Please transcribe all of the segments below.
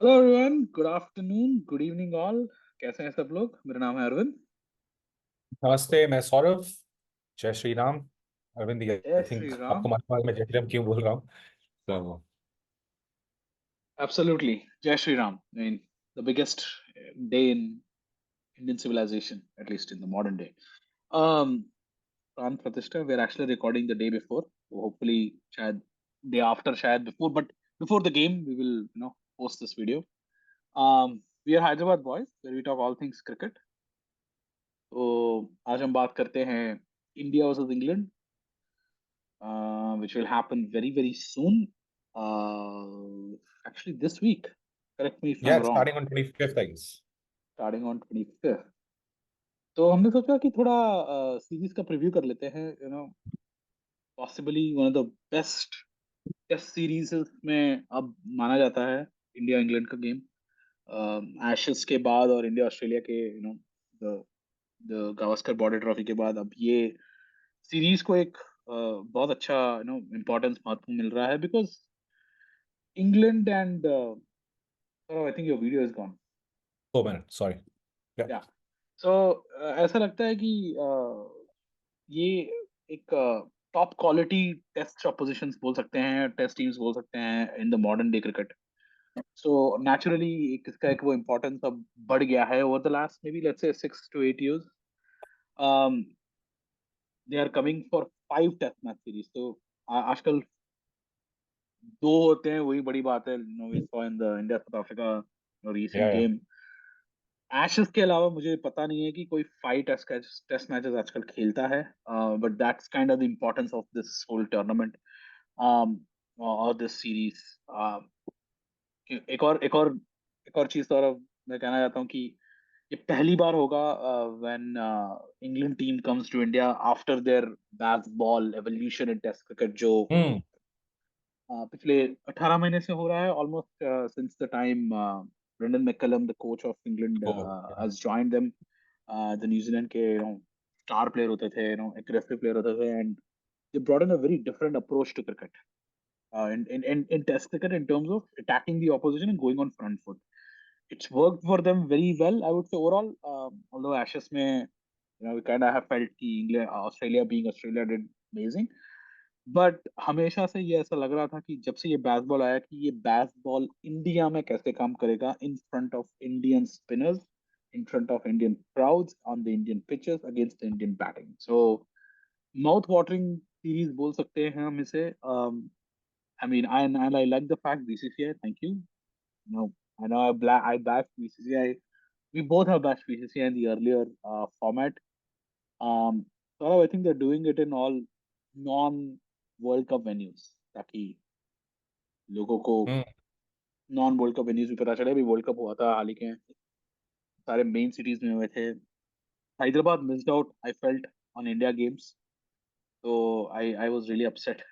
Hello everyone, good afternoon, good evening all. कैसे हैं सब लोग? मेरा नाम है अरविंद। नमस्ते। मैं सौरभ। जय श्री राम। अरविंद, जय आई थिंक श्री आपको राम। मालूम है मैं जय श्री राम क्यों बोल रहा हूँ। तो absolutely, Jai Shri Ram. I mean the biggest day in Indian civilization, at least in the modern day. um Pran Pratishtha, we are actually recording the day before, hopefully शायद डे आफ्टर, शायद before, but before the game we will post this video. We are Hyderabad boys, where we talk all things cricket. तो आज हम बात करते हैं India versus England, which will happen very, very soon. Actually, this week. Correct me if I'm या wrong. Starting on 25th I guess. Starting on 25th. तो हमने सोचा कि थोड़ा सीरीज का प्रीव्यू कर लेते हैं। Possibly one of the best test series में अब माना जाता है इंडिया इंग्लैंड का गेम, एशेस के बाद और इंडिया ऑस्ट्रेलिया के the the Gavaskar Border Trophy के बाद अब ये सीरीज को एक बहुत अच्छा इम्पोर्टेंस महत्व मिल रहा है, because England and I think your video is gone. 2 minute, sorry. या सो ऐसा लगता है कि ये एक टॉप क्वालिटी टेस्ट अपोजिशंस बोल सकते हैं, टेस्ट टीम्स बोल सकते हैं in the modern day cricket. So naturally इसका एक वो इम्पोर्टेंस अब बढ़ गया है over the last maybe let's say 6 to 8 years। They are coming for 5 test match series. तो आजकल दो होते हैं, वही बड़ी बात है। We saw in the India South Africa recent या गेम। एशेस के अलावा मुझे पता नहीं है कि कोई 5 टेस्ट मैचेस आजकल खेलता है, but that's kind of the importance of this whole tournament और दिस सीरीज। एक और चीज, और मैं कहना चाहता हूँ कि ये पहली बार होगा when England team comes to India after their bat ball evolution in test cricket, जो हम्म। पिछले 18 महीने से हो रहा है, almost since the time Brendon McCullum the coach of England uh has joined them. जो न्यूजीलैंड के स्टार प्लेयर होते थे, एग्रेसिव प्लेयर होते थे, and they brought in a very different approach to cricket, in test cricket, in terms of attacking the opposition and going on front foot. It's worked for them very well, I would say, overall. Although Ashes में we kind of have felt कि England, Australia being Australia did amazing, but हमेशा से ये ऐसा लग रहा था कि जब से ये बैसबॉल आया कि ये बैसबॉल इंडिया में कैसे काम करेगा, in front of Indian spinners, in front of Indian crowds, on the Indian pitches, against the Indian batting. So mouth watering series बोल सकते हैं हम इसे। I mean, I like the fact BCCI. Thank you. I know I bashed BCCI. We both have bashed BCCI in the earlier format. So I think they're doing it in all non-World Cup venues, ताकि लोगों को हम्म। Non world cup venues भी पता चले। अभी world cup हुआ था हाल ही के, सारे मेन सिटीज में हुए थे। Hyderabad missed out, I felt, on India games. तो आई वाज रियली अपसेट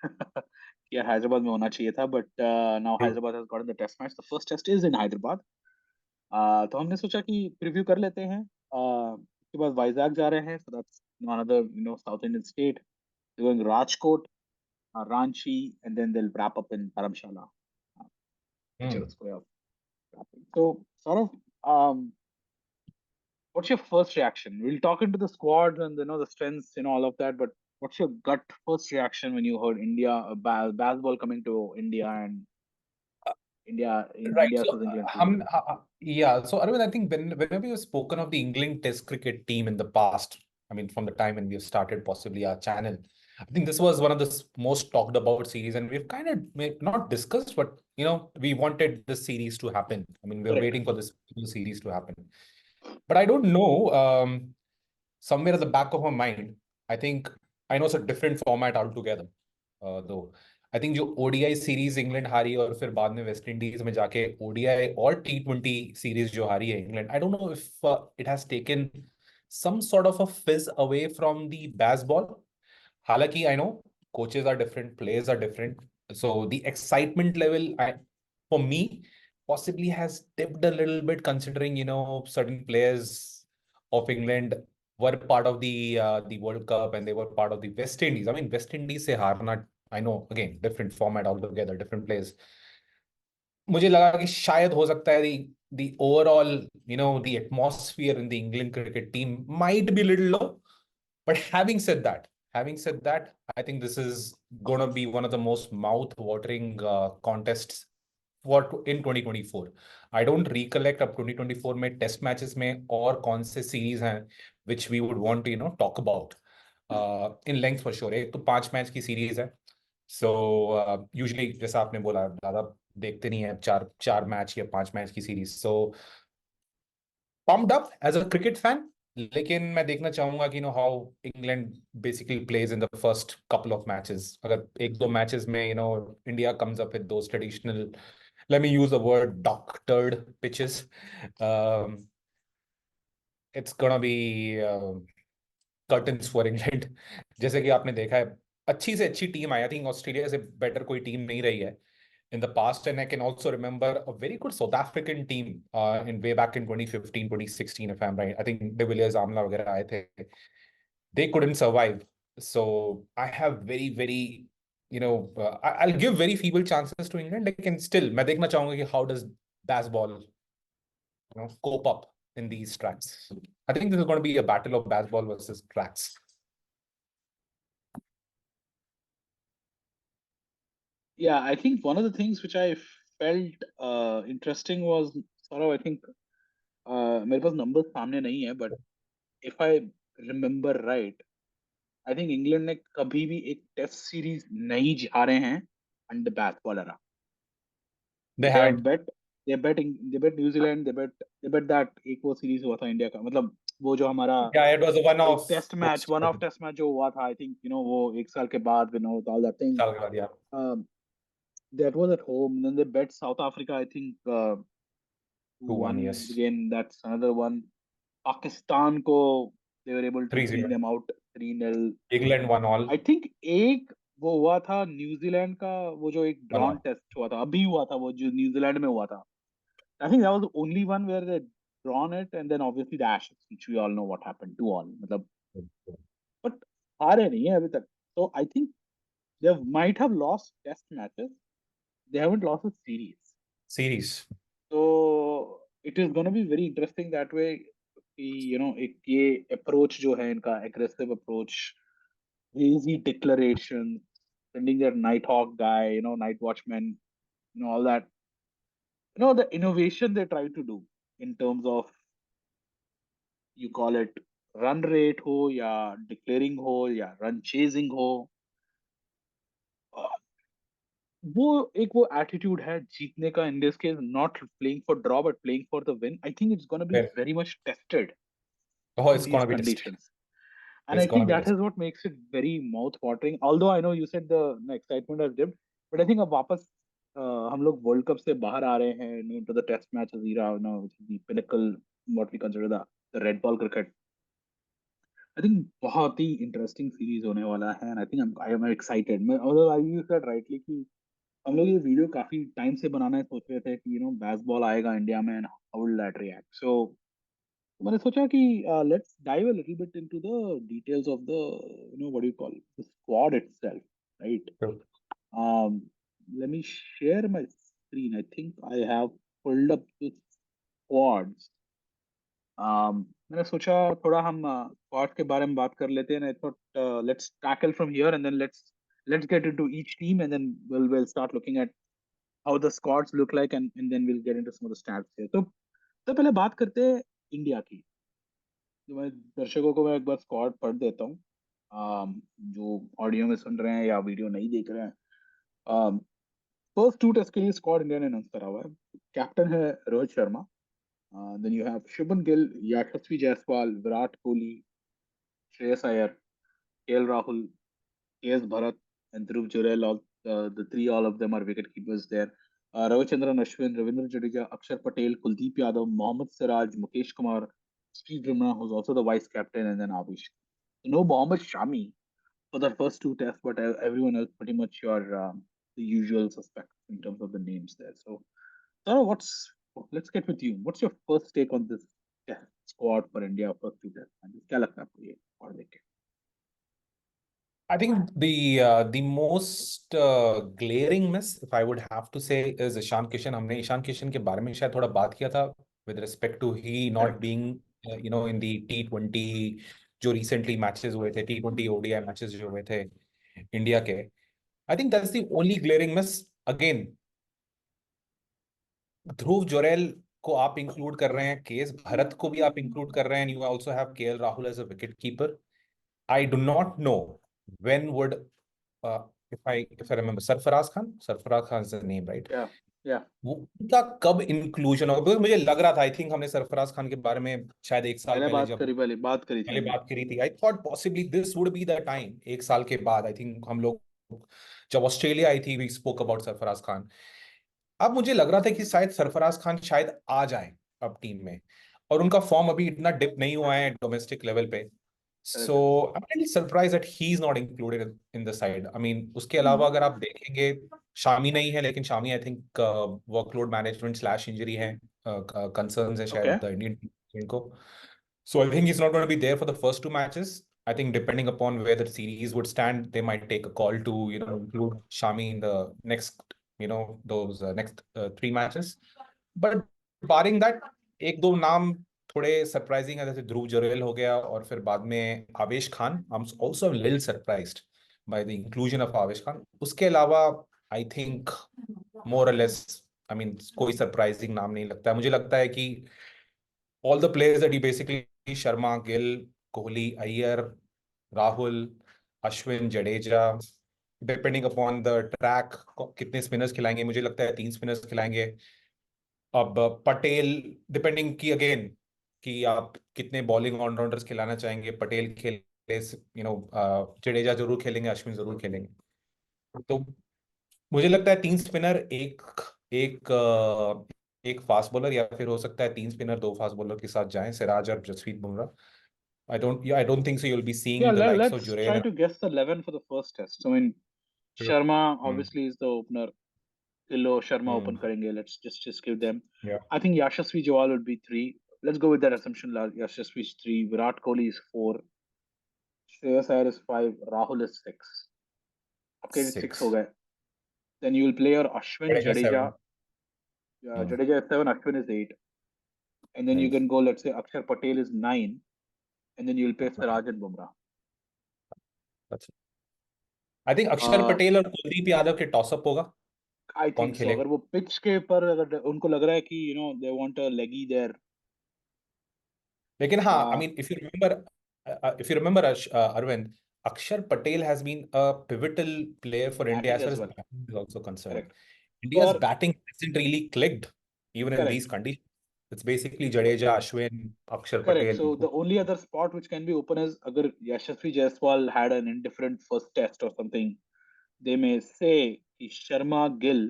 कि यार हैदराबाद में होना चाहिए था, but now Hyderabad has gotten the test match, the first test is in Hyderabad. तो हमने सोचा कि प्रीव्यू कर लेते हैं। उसके बाद वाइजैक जा रहे हैं, so that's another South Indian state, going Rajkot, Ranchi, and then they will wrap up in Dharamsala, hmm. Natural square. So sort of, what's your first reaction? We'll talk into the squads and the strengths, all of that, but what's your gut first reaction when you heard India, basketball coming to India, and Right. India So, versus England series? yeah. So, Arvind, I think whenever you've spoken of the England Test cricket team in the past, I mean, from the time when we started possibly our channel, I think this was one of the most talked about series, and we've kind of not discussed, but we wanted this series to happen. I mean, we are Correct. waiting for this series to happen. But I don't know. Somewhere at the back of my mind, I think I know it's a different format altogether. Though I think जो ODI series England हारी और फिर बाद में West Indies में जाके ODI और टी20 series जो हारी है England, I don't know if it has taken some sort of a fizz away from the baseball. हालांकि I know coaches are different, players are different, so the excitement level for me possibly has dipped a little bit considering certain players of England were part of the World Cup and they were part of the West Indies. I mean, West Indies se harna, I know, again, different format altogether, different players. मुझे लगा कि शायद हो सकता है the overall, the atmosphere in the England cricket team might be a little low. But having said that, I think this is going to be one of the most mouth-watering contests in 2024. I don't recollect अब 2024 में test matches में और कौन से series हैं which we would want to talk about in length for sure. एक तो 5 match की सीरीज है. So usually जैसा आपने बोला ज्यादा देखते नहीं है, चार चार मैच या 5 मैच की series. So pumped up as a cricket fan. लेकिन मैं देखना चाहूंगा कि how England basically plays in the first couple of matches. अगर एक दो मैचेस में India comes up with those traditional, let me use the word, doctored pitches, it's gonna be curtains for England. जैसे कि आपने देखा है अच्छी से अच्छी team I, I think Australia से बेटर कोई टीम नहीं रही है in the past, and I can also remember a very good South African team in way back in 2015 2016 if I'm right. I think De Villiers Amla वगैरह आए थे. They couldn't survive. So I have very very I'll give very feeble chances to England. लेकिन still मैं देखना चाहूंगा कि how does Baz-Ball cope up in these tracks. I think this is going to be a battle of Baz-Ball versus tracks. Yeah, I think one of the things which I felt interesting was sort of, I think मेरे पास numbers सामने नहीं है, but if I remember right, I think England ने कभी भी एक test series नहीं हारे हैं under bat ball era. They They have haven't. bet, they bet New Zealand, they bet that एक वो सीरीज हुआ था इंडिया का, मतलब वो जो हमारा Yeah, it was a एक one-off. Test match, one off test match जो हुआ था, आई थिंक वो एक साल के बाद, all that thing. साल के बाद, yeah. That was at home. And then they bet South Africa, I think, 2-1, 2-1. yes. Again, that's another one. Pakistan ko, they were able to clean 3-0. them out 3-0. England won all. I think एक वो हुआ था New Zealand का, वो जो एक 1 drawn all. Test हुआ था, अभी हुआ था वो जो न्यूजीलैंड में हुआ था. I think that was the only one where they drawn it, and then obviously the Ashes, which we all know what happened, 2-all. मतलब, but हारे नहीं है अभी तक. So I think they might have lost test matches. They haven't lost a series. Series. So it is going to be very interesting that way. एक ये approach जो है इनका, aggressive approach, crazy declarations, sending their Nighthawk guy, night watchman, all that. The innovation they try to do in terms of, you call it run rate हो या declaring हो या run chasing हो, वो एक वो एटीट्यूड है जीतने का, in this case not playing for draw but playing for the win. I think it's gonna be Fair. Very much tested Oh, in it's these gonna be tested. conditions. And It's I gonna think be that is tested. what makes it very mouth watering. Although I know you said the excitement has dipped, but I think अब वापस हम लोग world cup से बाहर आ रहे हैं into the test matches era, which is the pinnacle, what we consider the red ball cricket. I think बहुत ही interesting series होने वाला है, and I think I am excited. मैं, although you said rightly कि हम लोग ये वीडियो काफी टाइम से बनाना सोच रहे थे कि बेसबॉल आएगा इंडिया में, and how will that react. So मैंने सोचा कि let's dive a little bit into the details of the, what do you call the squad itself, right? True. Let me share my screen. I think I have pulled up the squads. मैंने सोचा थोड़ा हम squad के बारे में बात कर लेते हैं. I thought let's tackle from here and then let's get into each team, and then we'll start looking at how the squads look like, and then we'll get into some of the stats here. तो पहले बात करते हैं India की. तो मैं दर्शकों को मैं एक बार स्क्वाड पढ़ देता हूँ, जो ऑडियो में सुन रहे हैं या वीडियो नहीं देख रहे हैं. फर्स्ट 2 टेस्ट के लिए स्क्वाड इंडिया ने अनाउंस करा हुआ है. कैप्टन है Rohit Sharma. Then you have Shubman Gill, Yashasvi Jaiswal, Virat Kohli, Shreyas Iyer, KL Rahul, KS Bharat, and Dhruv Jurel. All the three, all of them are wicket keepers there. Ravichandran Ashwin, Ravindra Jadeja, Akshar Patel, Kuldeep Yadav, Mohammad Siraj, Mukesh Kumar, Steve Rimna, who's also the vice captain, and then Avish. No Mohammad Shami for the first 2 tests, but everyone else pretty much your the usual suspects in terms of the names there. So, Saurav, let's get with you. What's your first take on this test squad for India first 2 tests? क्या लगता है आपको ये और देख के? I think the most glaring miss, if I would have to say, is Ishan Kishan. हमने ईशान किशन के बारे में शायद थोड़ा बात किया था with respect to he not Correct. being in the T20 जो recently matches हुए थे, T20 ODI matches जो हुए थे इंडिया के. I think that's the only glaring miss. Again, ध्रुव जोरेल को आप इंक्लूड कर रहे हैं, केएस भरत को भी आप इंक्लूड कर रहे हैं, you also have KL Rahul as a wicket keeper. I do not know when would if I remember Sarfaraz Khan is the name, right? Yeah, yeah. वो उनका कब इंक्लूजन होगा? Because मुझे लग रहा था, आई थिंक हमने सरफराज खान के बारे में शायद एक साल पहले जब पहले बात करी थी पहले हमने. बात करी थी, I thought possibly this would be the time. एक साल के बाद आई थिंक हम लोग जब ऑस्ट्रेलिया आई थी, we spoke about Sarfaraz Khan. अब मुझे लग रहा था कि शायद सरफराज खान शायद आ जाए अब टीम में, और उनका फॉर्म अभी इतना डिप नहीं हुआ है डोमेस्टिक लेवल पे. So Correct. I'm really surprised that he's not included in the side. I mean, उसके अलावा अगर आप देखेंगे, शामी नहीं है, लेकिन Shami I think workload management slash injury है, कंसर्न्स है शायद Okay. द इंडियन टीम को. So I think he's not going to be there for the first two matches. I think depending upon where the series would stand, they might take a call to include Shami in the next those next three matches. But barring that, एक दो नाम थोड़े surprising है, जैसे ध्रुव जुरेल हो गया, और फिर बाद में आवेश Khan. I am also little surprised by the inclusion of आवेश खान. उसके अलावा आई थिंक मोर और लेस, आई मीन, कोई सरप्राइजिंग नाम नहीं लगता है. मुझे लगता है कि all the players that he basically, Sharma, Gill, Kohli, Iyer, Rahul, Ashwin, Jadeja, depending upon the track, कितने स्पिनर्स खिलाएंगे, मुझे लगता है 3 स्पिनर्स खिलाएंगे. अब पटेल, डिपेंडिंग की अगेन कि आप कितने बॉलिंग ऑलराउंडर्स खिलाना चाहेंगे. पटेल खेले, जडेजा जरूर खेलेंगे, अश्विन जरूर खेलेंगे. तो मुझे लगता है 3 स्पिनर, एक एक एक फास्ट बॉलर, या फिर हो सकता है 3 स्पिनर 2 फास्ट बॉलर के साथ जाएं, सिराज और Jasprit Bumrah. I don't think so you'll be Yeah, seeing the likes of let's Jurel try and to guess the 11 for the first test. I mean, Sharma Hmm. obviously is the opener. Illo Sharma Hmm. open करेंगे. Let's just give them. Yeah. I think Yashasvi Jawal would be 3. Let's go with that assumption. Yashasvi is 3. Virat Kohli is 4. Shreyas Iyer is 5. Rahul is 6. Okay, 6 हो 6. गए. Then you will play your Ashwin, Jadeja Jadeja. 7. Hmm. Jadeja is 7. Ashwin is 8. And then you 8. can go. Let's say Akshar Patel is 9. And then you will play Hmm. Siraj and Bumrah. That's it. I think अक्षर Uh, Patel और कुलदीप यादव के toss-up होगा. I कौन think so. खेलेगा? अगर वो pitch के पर अगर उनको लग रहा है कि they want a leggy there. लेकिन हाँ, I Uh, mean, if you remember Arvind, Akshar Patel has been a pivotal player for India batting as far as as well. batting is also concerned. Correct. India's Or batting hasn't really clicked even in these correct. conditions. It's basically Jadeja, Ashwin, Akshar Correct. Patel. So the only other spot which can be open is agar Yashasvi Jaiswal had an indifferent first test or something, they may say कि Sharma Gill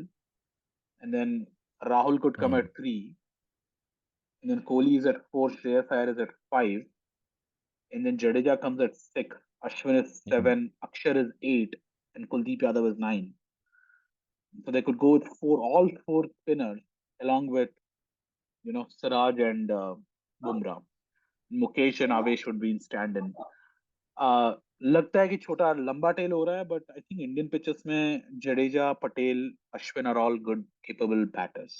and then Rahul could come Hmm. at 3 and then Kohli is at 4, Shreyas Iyer is at 5 and then Jadeja comes at 6, Ashwin is Hmm. 7, Akshar is 8 and Kuldeep Yadav is 9. So they could go with all 4 spinners along with Siraj and Bumrah. Mukesh and Avesh would be in stand-in. लगता है कि छोटा लंबा tell हो रहा है but I think Indian pitches में Jadeja Patel Ashwin are all good capable batters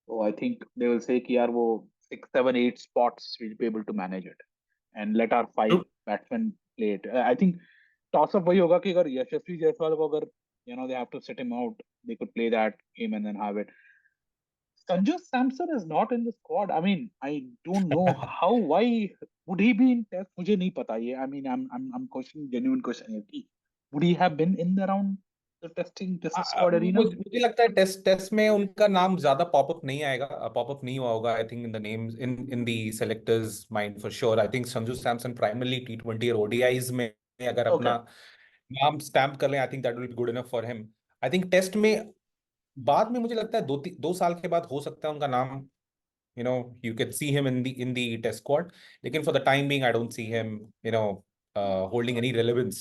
तो I think they will say कि यार वो 6 7 8 spots will be able to manage it and let our 5 True. Batsman play it I think toss up वही होगा कि अगर यशस्वी जायसवाल को अगर they have to set him out they could play that game and then have it Sanju Samson is not in the squad. I mean, I don't know how. Why would he be in test? मुझे नहीं पता ये. I mean, I'm questioning genuine question here. कि would he have been in the round the testing test squad arena? मुझे लगता है test test में उनका नाम ज्यादा पॉपअप नहीं आएगा, पॉपअप नहीं हुआ होगा. I think in the names in the selectors mind for sure. I think Sanju Samson primarily T20 और ओडीआईज में अगर अपना Okay, नाम स्टैम्प कर लें, I think that will be good enough for him. I think test में बाद में मुझे लगता है 2 साल के बाद हो सकता है उनका नाम, you can see him in the test squad. लेकिन for the time being, I don't see him, holding any relevance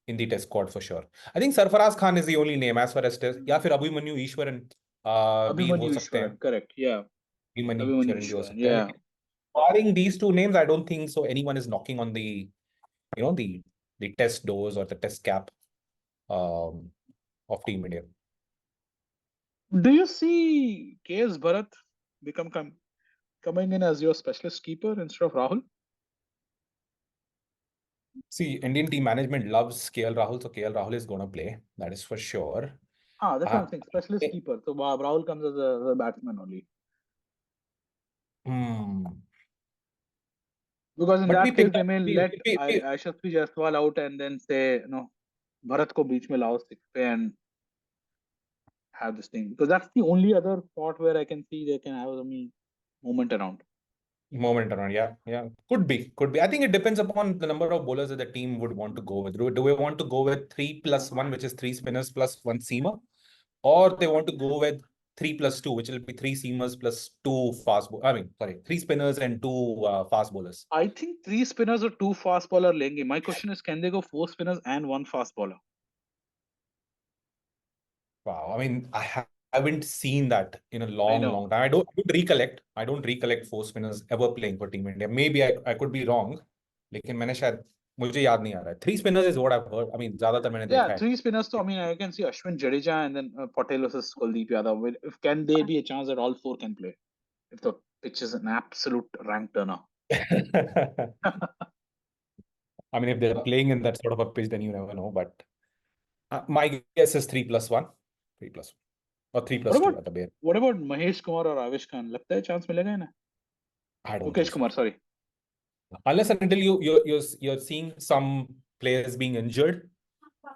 in the test squad for sure. I think Sarfaraz Khan is the only name as far as test, या फिर Abhimanyu Eashwaran भी हो Abhimanyu सकते हैं. Ishwaran, correct. Yeah, Abhimanyu Abhimanyu Eashwaran भी हो Ishwaran. सकते हैं. Yeah, लेकिन barring these two names, I don't think so anyone is knocking on the the test dose or the test cap of Team India. Do you see KS Bharat coming in as your specialist keeper instead of Rahul? See, Indian team management loves KL Rahul, so KL Rahul is going to play. That is for sure. That's what I'm saying. Specialist keeper. So Rahul comes as a batsman only. Because in that case, they may let Yashasvi Jaiswal out and then say, Bharat ko beech mein lao six pe and have this thing. Because that's the only other spot where I can see they can have some moment around. Yeah. Could be. I think it depends upon the number of bowlers that the team would want to go with. Do we want to go with 3+1, which is 3 spinners plus 1 seamer? Or they want to go with 3+2, which will be 3 seamers plus 2 3 spinners and 2 fast bowlers. I think 3 spinners or 2 fast bowler lenge. My question is, can they go 4 spinners and 1 fast bowler? Wow. I mean, I haven't seen that in a long time. I don't recollect 4 spinners ever playing for Team India. Maybe I could be wrong. लेकिन मैंने शायद मुझे याद नहीं आ रहा है. 3 spinners is what I've heard. I mean, ज़्यादातर मैंने देखा है. 3 spinners. So I mean, I can see Ashwin, Jadeja, and then Patel versus Kuldeep Yadav. Can there be a chance that all 4 can play if the pitch is an absolute rank turner? I mean, if they're playing in that sort of a pitch, then you never know. But my guess is 3+1, 3+1, or 3+2 at the bare. What about Mahesh Kumar or Avish Khan? लगता है chance मिलेगा ना? I don't. Mukesh Kumar, sorry. Unless and until you're seeing some players being injured,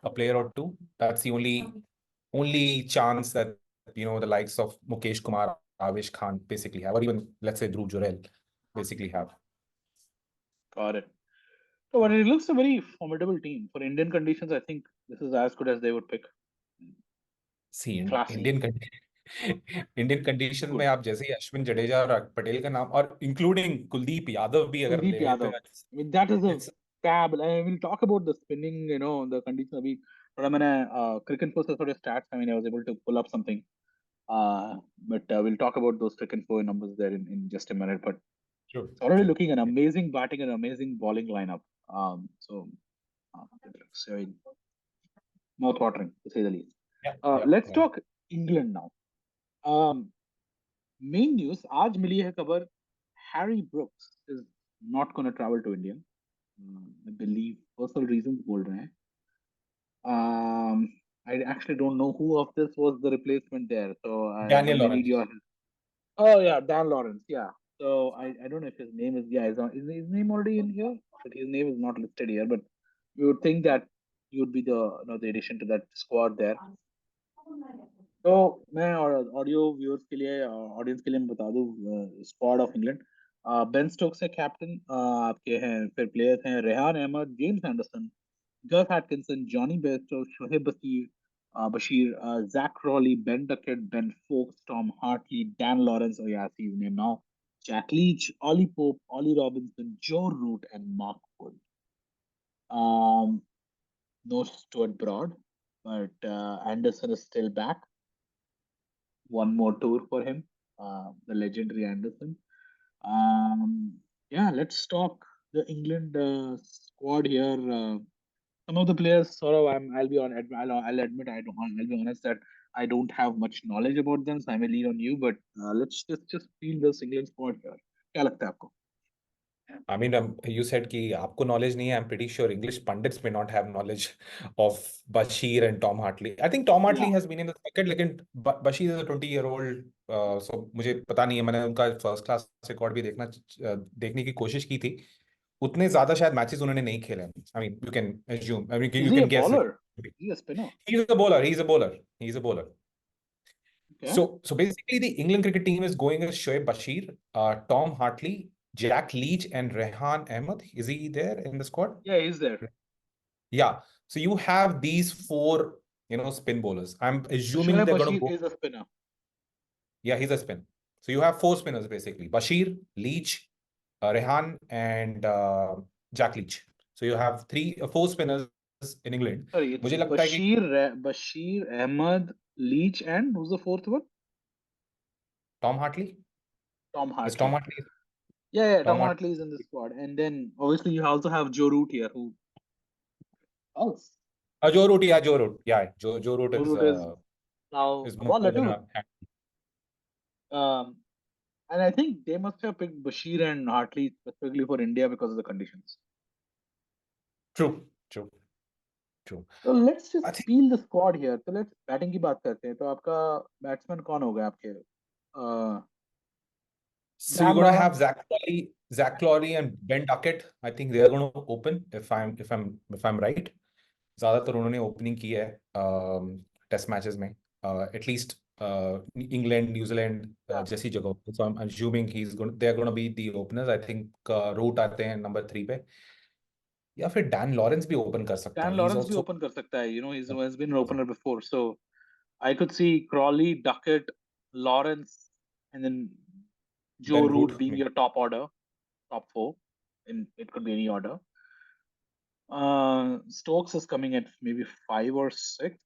a player or two. That's the only chance that the likes of Mukesh Kumar, Avish Khan basically have, or even let's say Dhruv Jurel basically have. Got it. So, but it looks a very formidable team for Indian conditions. I think this is as good as they would pick. See, Indian condition में आप जैसे ही अश्विन जडेजा और पटेल का नाम और including Kuldeep Yadav भी अगर ले लेते हैं. I mean, that is a fab. I will talk about the spinning, the condition अभी. But I mean, cricket post sort of stats. I mean, I was able to pull up something. But we'll talk about those cricket four numbers there in just a minute. But it's already looking an amazing batting and amazing bowling lineup. So mouth-watering to say the least. Let's talk England now. Main news, आज मिली है खबर, Harry Brooks is not going to travel to India. I believe personal reasons बोल रहे हैं. I actually don't know who of this was the replacement there. So Daniel Lawrence. Oh yeah, Dan Lawrence. Yeah. So I don't know if his name is his name already in here, but his name is not listed here. But we would think that he would be the addition to that squad there. तो मैं audio viewers के लिए audience के लिए मैं बता दूं squad of England. Ben Stokes है कैप्टन. आपके हैं फिर प्लेयर्स हैं Rehan Ahmed, James Anderson, Gus Atkinson, Jonny Bairstow, Shoaib Bashir, Zak Crawley, Ben Duckett, Ben Foakes, Tom Hartley, Dan Lawrence, or yeah, see his name now, Jack Leach, Ollie Pope, Ollie Robinson, Joe Root, and Mark Wood. No Stuart Broad, but Anderson is still back. One more tour for him, the legendary Anderson. Yeah, let's talk the England squad here. Some of the players, Saurav, I'll be admit I'll be honest that I don't have much knowledge about them, so I may lean on you. But let's just feel this England squad here. क्या लगता है आपको? I mean, you said कि आपको knowledge नहीं है. I'm pretty sure English pundits may not have knowledge of Bashir and Tom Hartley. I think Tom Hartley has been in the cricket, लेकिन Bashir is a 20-year-old. So मुझे पता नहीं है. मैंने उनका फर्स्ट क्लास रिकॉर्ड भी देखने की कोशिश की थी. उतने ज्यादा शायद मैचेस उन्होंने नहीं खेले. I mean, you can assume. I mean, you can guess. Bowler? He's a spinner. He's a bowler. Okay. So basically, the England cricket team is going as Shoaib Bashir, Tom Hartley, Jack Leach, and Rehan Ahmed. Is he there in the squad? Yeah, he's there. Yeah. So you have these 4, spin bowlers. I'm assuming Shoaib they're going to Bashir go. is a spinner. Yeah, he's a spin. So you have 4 spinners basically: Bashir, Leach, Rehan, and Jack Leach. So you have 4 spinners in England. Sorry, it's Bashir, Ahmed, Leach, and who's the 4th one? Tom Hartley. Tom Hartley. Is Tom Hartley? Yeah, Tom Hartley is in the squad. And then obviously you also have Joe Root here, who Pulse. Joe Root, yeah, Joe Root. Yeah, Joe Root Joe Root is now is a ball more than two. a hand. And I think they must have picked Bashir and Hartley specifically for India because of the conditions. True, true, true. So let's just I think peel the squad here. So let's batting की बात करते हैं. तो आपका batsman कौन होगा आपके? so. You're Dan gonna Lawrence. have Zach Clorey and Ben Duckett. I think they're gonna open if I'm right. ज्यादातर उन्होंने ओपनिंग की है टेस्ट मैचेस में एटलीस्ट इंग्लैंड न्यूजीलैंड Yeah. जैसी जगह पे so I am assuming he is going they are gonna be the openers I think Root आते हैं नंबर 3 पे या फिर डैन लॉरेंस भी ओपन कर सकते डैन हैं ही इज लॉरेंस भी आल्सो ओपन कर सकता है. He's been an opener before. So I could see Crawley, Duckett, Lawrence, and then Joe then Root Root being your top order, top four. And it could be any order. Stokes is coming at maybe 5 or 6.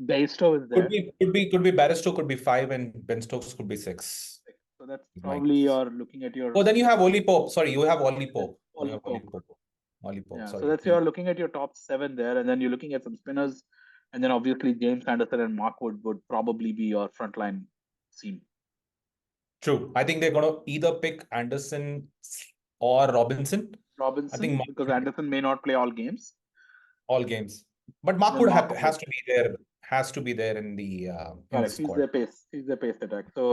Bairstow is there. could be Barristow could be 5 and Ben Stokes could be 6 So that's is my probably guess. you're looking at Oh, your then you have Ollie Pope. Sorry, you have Ollie that's Pope. You Ollie have Ollie Pope. Pope. Ollie Pope. Yeah, so Sorry. that's you're looking at your top 7 there, and then you're looking at some spinners, and then obviously James Anderson and Mark Wood would probably be your frontline seam. True. I think they're going to either pick Anderson or Robinson. I think Robinson, Mark because should pick Anderson may not play all games, all games, but and Mark then would Mark has Wood. to be there. Has to be there in the Correct. squad. He's the pace attack. So,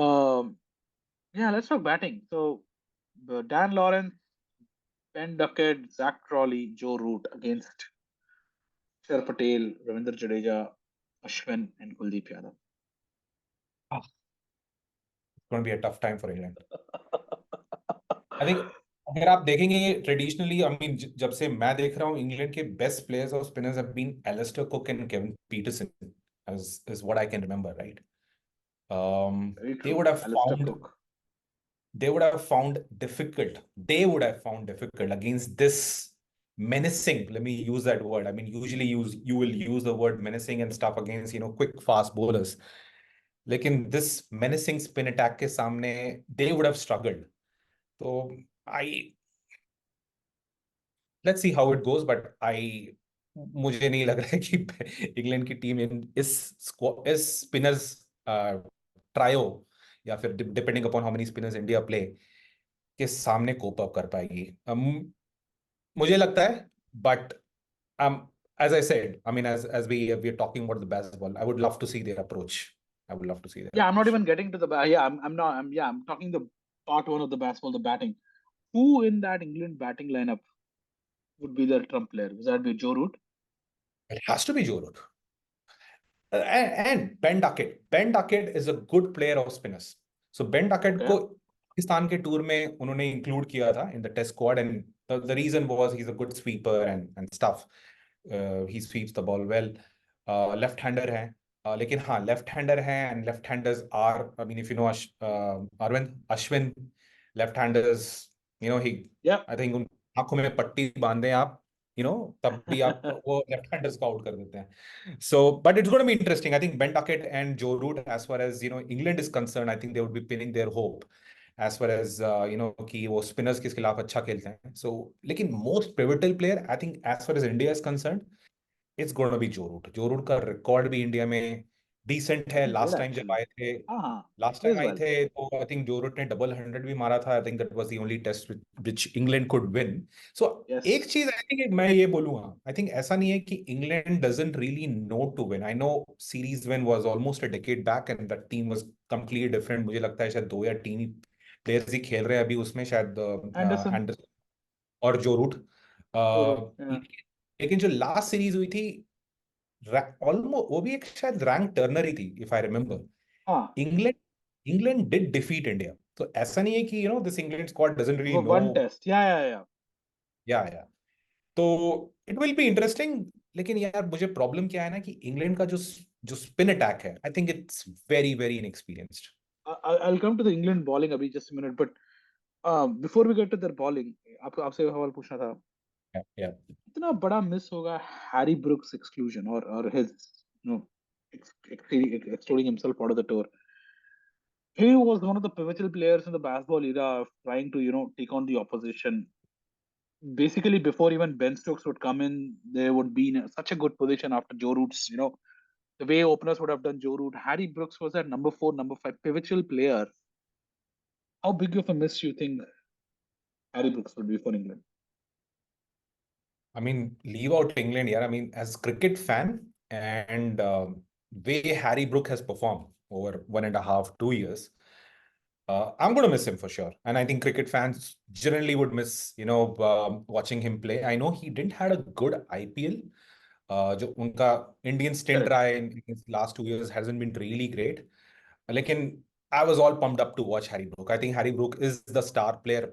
um, yeah, let's talk batting. So, Dan Lawrence, Ben Duckett, Zach Crawley, Joe Root against Shar Patel, Ravindra Jadeja, Ashwin, and Kuldeep Yadav. Ah, it's going to be a tough time for England. I think अगर आप देखेंगे traditionally I mean जब से मैं देख रहा हूँ England के बेस्ट प्लेयर्स और spinners have been Alastair Cook and Kevin Pietersen is what I can remember, right? Very They true. would have Alistair found Cook. they would have found difficult against this menacing, let me use that word. I mean, usually you will use the word menacing and stuff against quick fast bowlers, लेकिन this menacing spin attack के सामने they would have struggled. So I let's see how it goes, but मुझे नहीं लग रहा है कि England की टीम इस स्पिनर्स ट्रायो या फिर depending upon how many spinners India play के सामने कोप अप कर पाएगी. मुझे लगता है, but as I said, I mean, as we're talking about the baseball, I would love to see their approach. I would love to see their Yeah, I'm not approach. even getting to the yeah. I'm not. I'm talking the part one of the basketball, the batting. Who in that England batting lineup would be the trump player? Would that be Joe Root? It has to be Joe Root. And Ben Duckett. Ben Duckett is a good player of spinners. So Ben Duckett Okay. को पाकिस्तान के tour में उन्होंने include किया था in the test squad, and the reason was he's a good sweeper and stuff. He sweeps the ball well. Left hander है, लेकिन हाँ left hander है, and left handers are, I mean, if you know Arvind, Ashwin, left handers, he Yeah. I think उन आंखों में पट्टी बांधे आप, तब भी आप वो लेफ्ट हैंडर्स को आउट कर देते हैं. So, but it's going to be interesting. I think Ben Duckett and Joe Root, as far as England is concerned, I think they would be pinning their hope as far as कि वो spinners के खिलाफ अच्छा खेलते हैं. So, लेकिन most pivotal player, I think, as far as India is concerned, it's going to be Joe Root. Joe Root का record भी इंडिया में decent है. Very good Last time जब actually. आए थे, He plays आए well. थे तो I think Joe Root ने double 100 भी मारा था. I think that was the only test which England could win. So Yes. एक चीज I think मैं ये बोलूंगा, I think ऐसा नहीं है कि England doesn't really know to win. I know series win was almost a decade back and that team was completely different. मुझे लगता है शायद 2 या 3 प्लेयर्स ही खेल रहे हैं अभी उसमें, शायद Anderson. एंडरसन और जो रूट. Joe Root. Yeah. लेकिन जो लास्ट सीरीज हुई थी ऑलमोस्ट वो भी एक शायद रैंक टर्नर ही थी if I remember. England England did defeat India. तो ऐसा नहीं है कि this England squad doesn't really know. One test. Yeah. या तो इट विल बी इंटरेस्टिंग. लेकिन यार मुझे प्रॉब्लम क्या है ना कि इंग्लैंड का जो जो स्पिन अटैक है, I think it's very very inexperienced. I'll come to the England bowling अभी just a minute, but before we get to their bowling, आपसे सवाल पूछना था. या इतना बड़ा मिस होगा हैरी ब्रुक्स एक्सक्लूजन और his excluding himself out of the tour. He was one of the pivotal players in the baseball era of trying to take on the opposition. basically before even Ben Stokes would come in, they would be in such a good position after Joe Root's, the way openers would have done Joe Root. Harry Brooks was that number 4, number 5 pivotal player. How big of a miss you think Harry Brooks would be for England? I mean, leave out England, yeah. I mean, as cricket fan and way Harry Brook has performed over 1.5, 2 years, I'm going to miss him for sure. And I think cricket fans generally would miss, watching him play. I know he didn't had a good IPL. जो उनका Indian stint Correct. रहा है in his last 2 years hasn't been really great. Lekin I was all pumped up to watch Harry Brook. I think Harry Brook is the star player,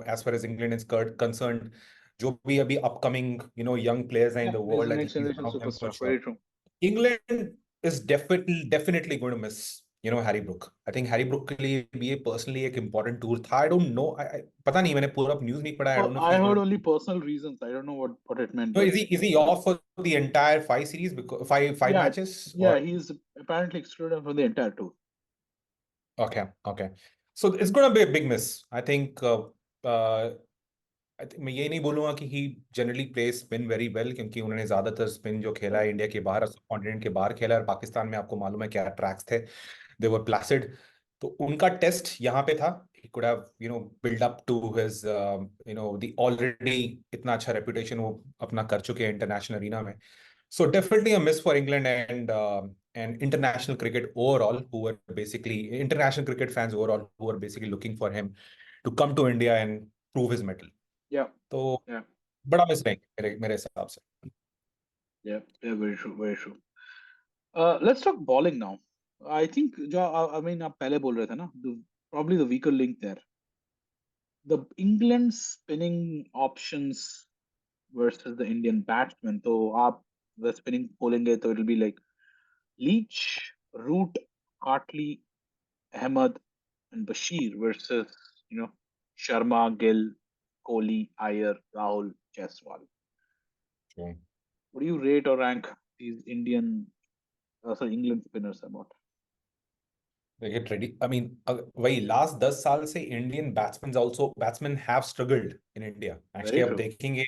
as far as England is concerned. जो भी अभी upcoming, young players are in Yeah, the he's world, the I next think he's generation one of them for superstar. sure. Very true. England is definitely going to miss, Harry Brook. I think Harry Brook के लिए भी ये personally एक important tour था. I don't know. पता नहीं, मैंने पूरा news नहीं पढ़ा. I don't know if I he's heard going only to. personal reasons. I don't know what it meant, No, but is he off for the entire 5 series because five yeah, matches or? yeah, he's apparently excluded from the entire tour. Okay. So it's going to be a big miss. I think मैं ये नहीं बोलूंगा कि he generally plays spin very well क्योंकि उन्होंने ज्यादातर spin जो खेला है इंडिया के बाहर, कॉन्टिनेंट के बाहर खेला है, और पाकिस्तान में आपको मालूम है क्या ट्रैक्स थे, दे वर प्लासिड. तो उनका टेस्ट यहाँ पे था. He could have build up to his the already इतना अच्छा reputation वो अपना कर चुके हैं इंटरनेशनल अरीना में. So definitely a miss for England and international cricket overall, who were basically international cricket fans overall, who were basically looking for him to come to India and prove his mettle. Yeah, तो yeah, बड़ा miss रहेंगे मेरे हिसाब से. yeah, very true, very true. Let's talk bowling now. I think I mean आप पहले बोल रहे थे ना, probably the weaker link there. The England spinning options versus the Indian batsmen. So आप the spinning बोलेंगे तो it'll be like Leach, Root, Hartley, Ahmed, and Bashir versus Sharma, Gill, Kohli, Iyer, Rahul, Jaiswal. Sure. What do you rate or rank these England spinners about? They get ready. I mean, वही last 10 साल से Indian batsmen have struggled in India. Actually, Very आप true. देखेंगे,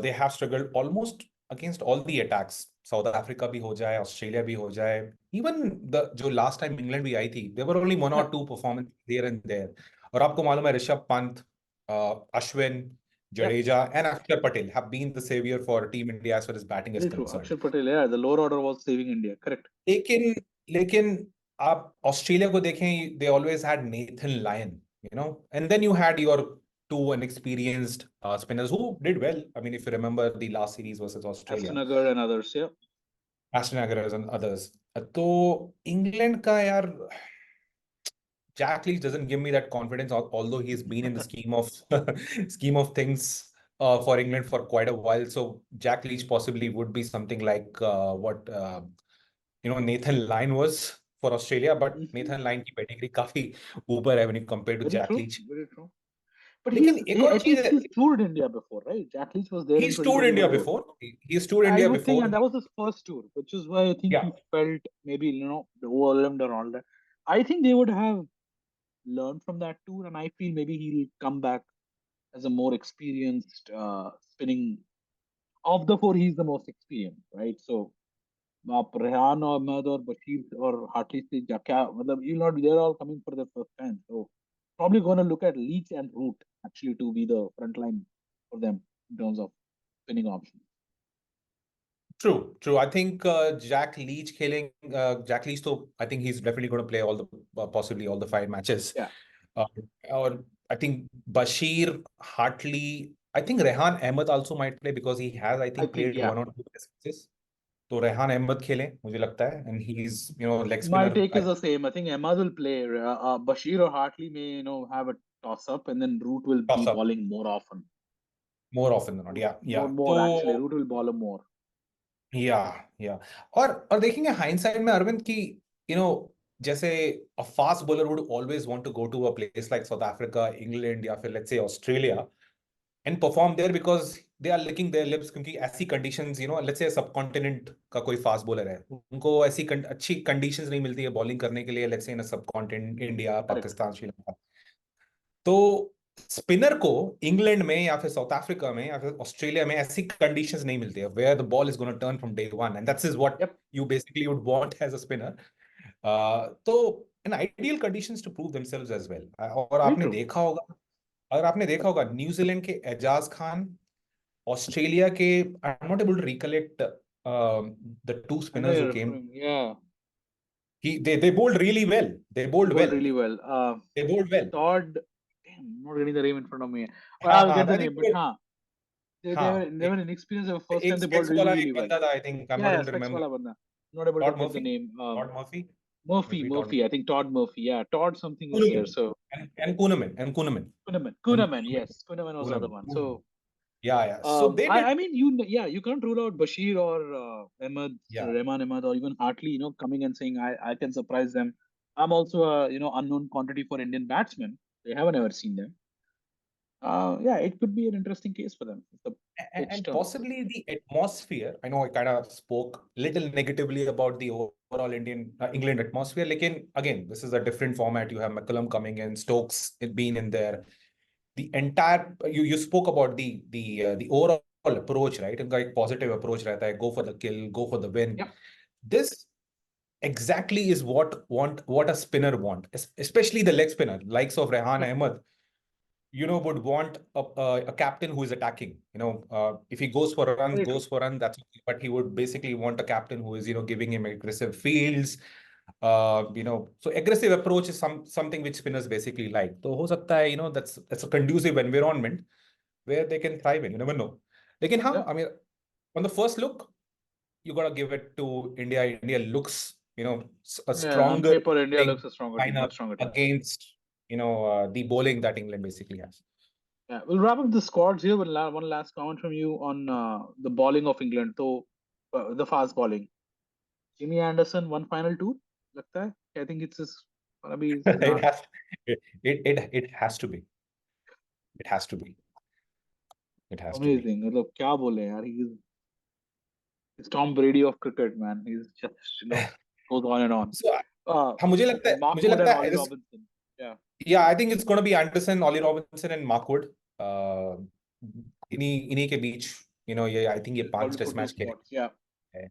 they have struggled almost against all the attacks. South Africa भी हो जाए, Australia भी हो जाए, even जो last time England भी आई थी, there were only one or Yeah, two performances here and there. और आपको मालूम है Rishabh Pant, Ashwin, yeah, Jadeja, and Akshar Patel have been the savior for Team India as far as batting is very true. concerned. Akshar Patel, yeah, the lower order was saving India. Correct. लेकिन लेकिन आप Australia को देखें, they always had Nathan Lyon, and then you had your two inexperienced spinners who did well. I mean, if you remember the last series versus Australia, Astanagar and others, yeah. Ashwin and others. तो England का यार, Jack Leach doesn't give me that confidence, although he's been in the scheme of things for England for quite a while. So Jack Leach possibly would be something like what Nathan Lyon was for Australia, but Nathan Lyon की pedigree काफी ऊपर है when you compare to Very Jack true, Leach. very true. But लेकिन एक और at चीज least है, he's toured India before, right? Jack Leach was there in he's toured India 2021 tour. before. He's toured I India would think, before. and that was his first tour, which is why I think Yeah, he felt maybe overwhelmed and all that. I think they would have learned from that tour, and I feel maybe he'll come back as a more experienced spinning. Of the four, he's the most experienced, right? So आप रेहान और अहमद और बशीर और Hartley से क्या मतलब you'll not they're all coming for the first time, so probably going to look at Leach and Root actually to be the front line for them in terms of spinning options. true. I think Jack Leach खेलें, Jack Leach, so I think he's definitely going to play possibly all the 5 matches. Yeah, Or I think Bashir, Hartley, I think Rehan Ahmed also might play because he has, I I think, think played yeah. one or two matches. तो रेहान अहमद खेले मुझे लगता है, and he's leg My spinner. take is the same. I think Ahmad will play. Bashir or Hartley may have a toss up, and then Root will be Toss up bowling more often. more often than not. Yeah. More actually. तो Root will bowl more. या और देखेंगे hindsight में अरविंद की, जैसे a fast bowler would always want to go to a place like South Africa, England, या फिर let's say Australia and perform there because they are licking their lips, क्योंकि ऐसी conditions, let's say subcontinent का कोई fast bowler है, उनको ऐसी अच्छी conditions नहीं मिलती है बॉलिंग करने के लिए, let's say in a subcontinent, India, Correct. Pakistan, Sri Lanka. तो स्पिनर को इंग्लैंड में या फिर साउथ अफ्रीका में या फिर ऑस्ट्रेलिया में ऐसी कंडीशंस नहीं मिलती है where the ball is gonna turn from day one, and that's is what Yep. You basically would want as a spinner. तो in ideal conditions to prove themselves as well. और Very आपने true. देखा होगा, अगर आपने देखा होगा New Zealand के एजाज खान, ऑस्ट्रेलिया के, I am not able to recollect the two I know spinners who you're came. referring. Yeah, They bowled really well. They they bowled bowled well. really well. They bowled well. Todd, damn, I'm not getting the name in front of me, but हाँ I'll हाँ, get the I think name. But huh, they हाँ, were inexperienced the first time. एक They bowled specs really वाला really एक well. बंदा था, I think, I am Yeah, not yeah, able to specs remember. wala banda. Not able to Todd get the Murphy, name. Todd Murphy, Murphy, maybe Todd Murphy. I think Todd Murphy. Yeah, Todd something was there. कूनमैन, So and Kuhneman, Kuhneman. Yes, Kuhneman was the other one. So yeah, so they did. I mean, you can't rule out Bashir or Ahmed, Yeah, Rahman Ahmed, or even Hartley, coming and saying I can surprise them. I'm also a unknown quantity for Indian batsmen. They haven't ever seen them. Yeah, it could be an interesting case for them if the pitch and turns. possibly the atmosphere. I know I kind of spoke little negatively about the overall Indian England atmosphere. Like, again, this is a different format. You have McCullum coming in, Stokes it being in there. The entire you spoke about the overall approach, right? इनका एक positive approach रहता है, go for the kill, go for the win. Yep. This exactly is what a spinner want, especially the leg spinner, likes of Rehan Yep. Ahmed. Would want a captain who is attacking. If he goes for runs, Very true. goes for run, that's okay. But he would basically want a captain who is, giving him aggressive fields. So aggressive approach is something which spinners basically like. So ho sakta hai, that's a conducive environment where they can thrive in. You never know. Lekin haan, Yep. I mean, on the first look, you gotta give it to India. India looks, a Yeah, on stronger paper, India looks bowling a stronger team, lineup much stronger team. against, the bowling that England basically has. Yeah, we'll wrap up the squads here with one last comment from you on the bowling of England. So, the fast bowling. Jimmy Anderson, one final tour. लगता है? I think it's gonna be his It last. has it has to be. It has to be. It has to be. Amazing. मतलब क्या बोले यार? He's Tom Brady of cricket, man. He's just goes on and on. So हाँ, Mark मुझे Wood लगता and है Ollie this, Robinson. Yeah. yeah, I think it's going to be Anderson, Ollie Robinson and Mark Wood. इन्हीं के बीच, ये I think ये They'll 5 probably test put two match खेले spots. Yeah. हैं.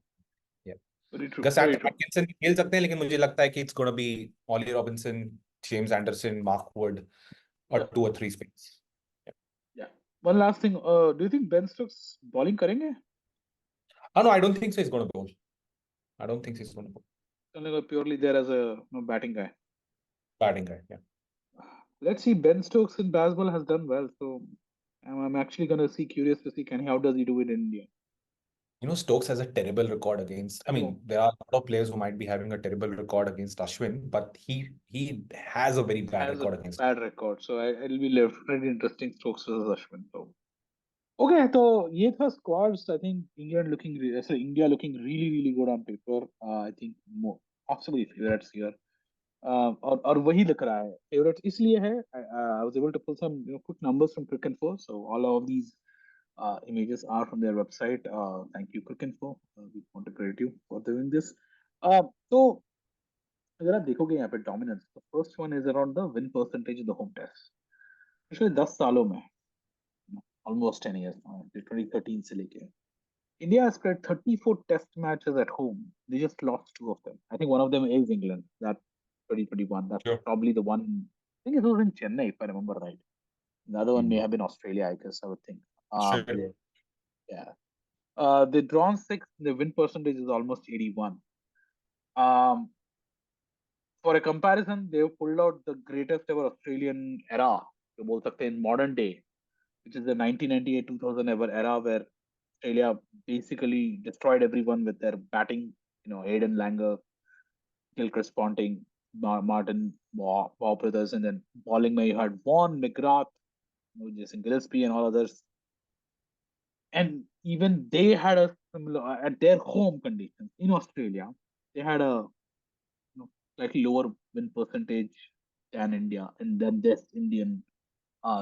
Yeah. Very true. Gus Very true. Atkinson भी खेल सकते हैं, लेकिन मुझे लगता है कि it's going to be Ollie Robinson, James Anderson, Mark Wood, or Yeah. 2 or 3 spins. Yeah. One last thing. Do you think Ben Stokes bowling करेंगे? Oh no, I don't think so. He's going to bowl. I don't think he's going to bowl. Only purely there as a batting guy. Batting guy, yeah. Let's see. Ben Stokes in Baz-Ball has done well, so I'm actually gonna curious to see how does he do it in India. Stokes has a terrible record against. I mean, there are a lot of players who might be having a terrible record against Ashwin, but he has a very bad Has a record against. bad record, so it'll be definitely interesting. Stokes versus Ashwin. So okay, so ये था squads. I think India looking really really good on paper. I think more possibly favorites here. और वही दिख रहा है favorites इसलिए है. I was able to pull some quick numbers from Cricinfo. So all of these images are from their website. Thank you Cricinfo. We want to credit you for doing this. तो अगर आप देखोगे यहाँ पे dominance, the first one is around the win percentage in the home test. पिछले 10 सालों में almost 10 years now, 2013 से लेके India has played 34 test matches at home. They just lost 2 of them. I think one of them is England, that 2021. That's Sure. probably the one. I think it was in Chennai, if I remember right. The other one may have been Australia, I guess, I would think. Sure. Yeah. They've drawn 6. The win percentage is almost 81. For a comparison, they've pulled out the greatest ever Australian era, you बोल सकते हैं, in modern day, which is the 1998-2000 ever era where Australia basically destroyed everyone with their batting. Aiden Langer, Gilchrist Ponting, Martin, Bow brothers, and then bowling में you had Vaughan, McGrath, Jason Gillespie, and all others. And even they had a similar at their home conditions in Australia. They had a slightly lower win percentage than India, and then this Indian,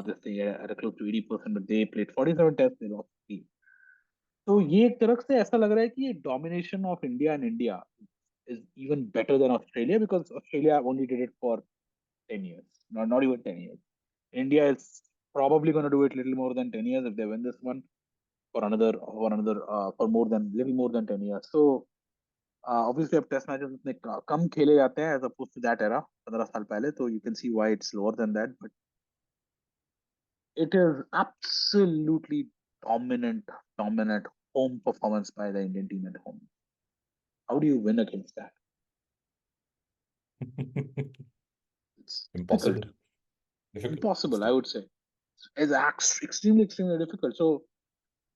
this thing at a close to 80%, but they played 47 tests, they lost 3. तो ये एक तरफ से ऐसा लग रहा है कि ये domination of India in India is even better than Australia because Australia only did it for 10 years, not even 10 years. India is probably going to do it little more than 10 years if they win this one for little more than 10 years. So obviously अब test matches इतने कम खेले जाते हैं as opposed to that era 15 साल पहले, तो you can see why it's lower than that, but it is absolutely dominant home performance by the Indian team at home. How do you win against that? It's Impossible. difficult. Difficult. Impossible, I would say. It's extremely difficult. So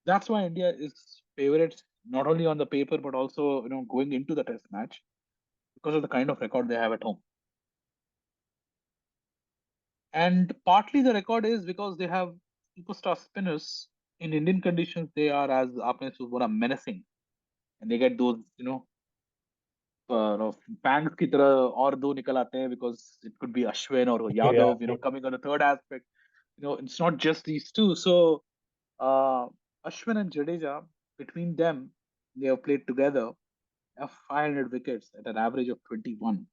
that's why India is favorites not only on the paper but also going into the test match because of the kind of record they have at home. And partly the record is because they have superstar spinners. In Indian conditions, they are, as Apne Subura, menacing, and they get those fangs की तरह और दो निकल आते हैं because it could be Ashwin or Yeah. Yadav, coming on the third aspect. It's not just these two. So Ashwin and Jadeja, between them, they have played together, have 500 wickets at an average of 21.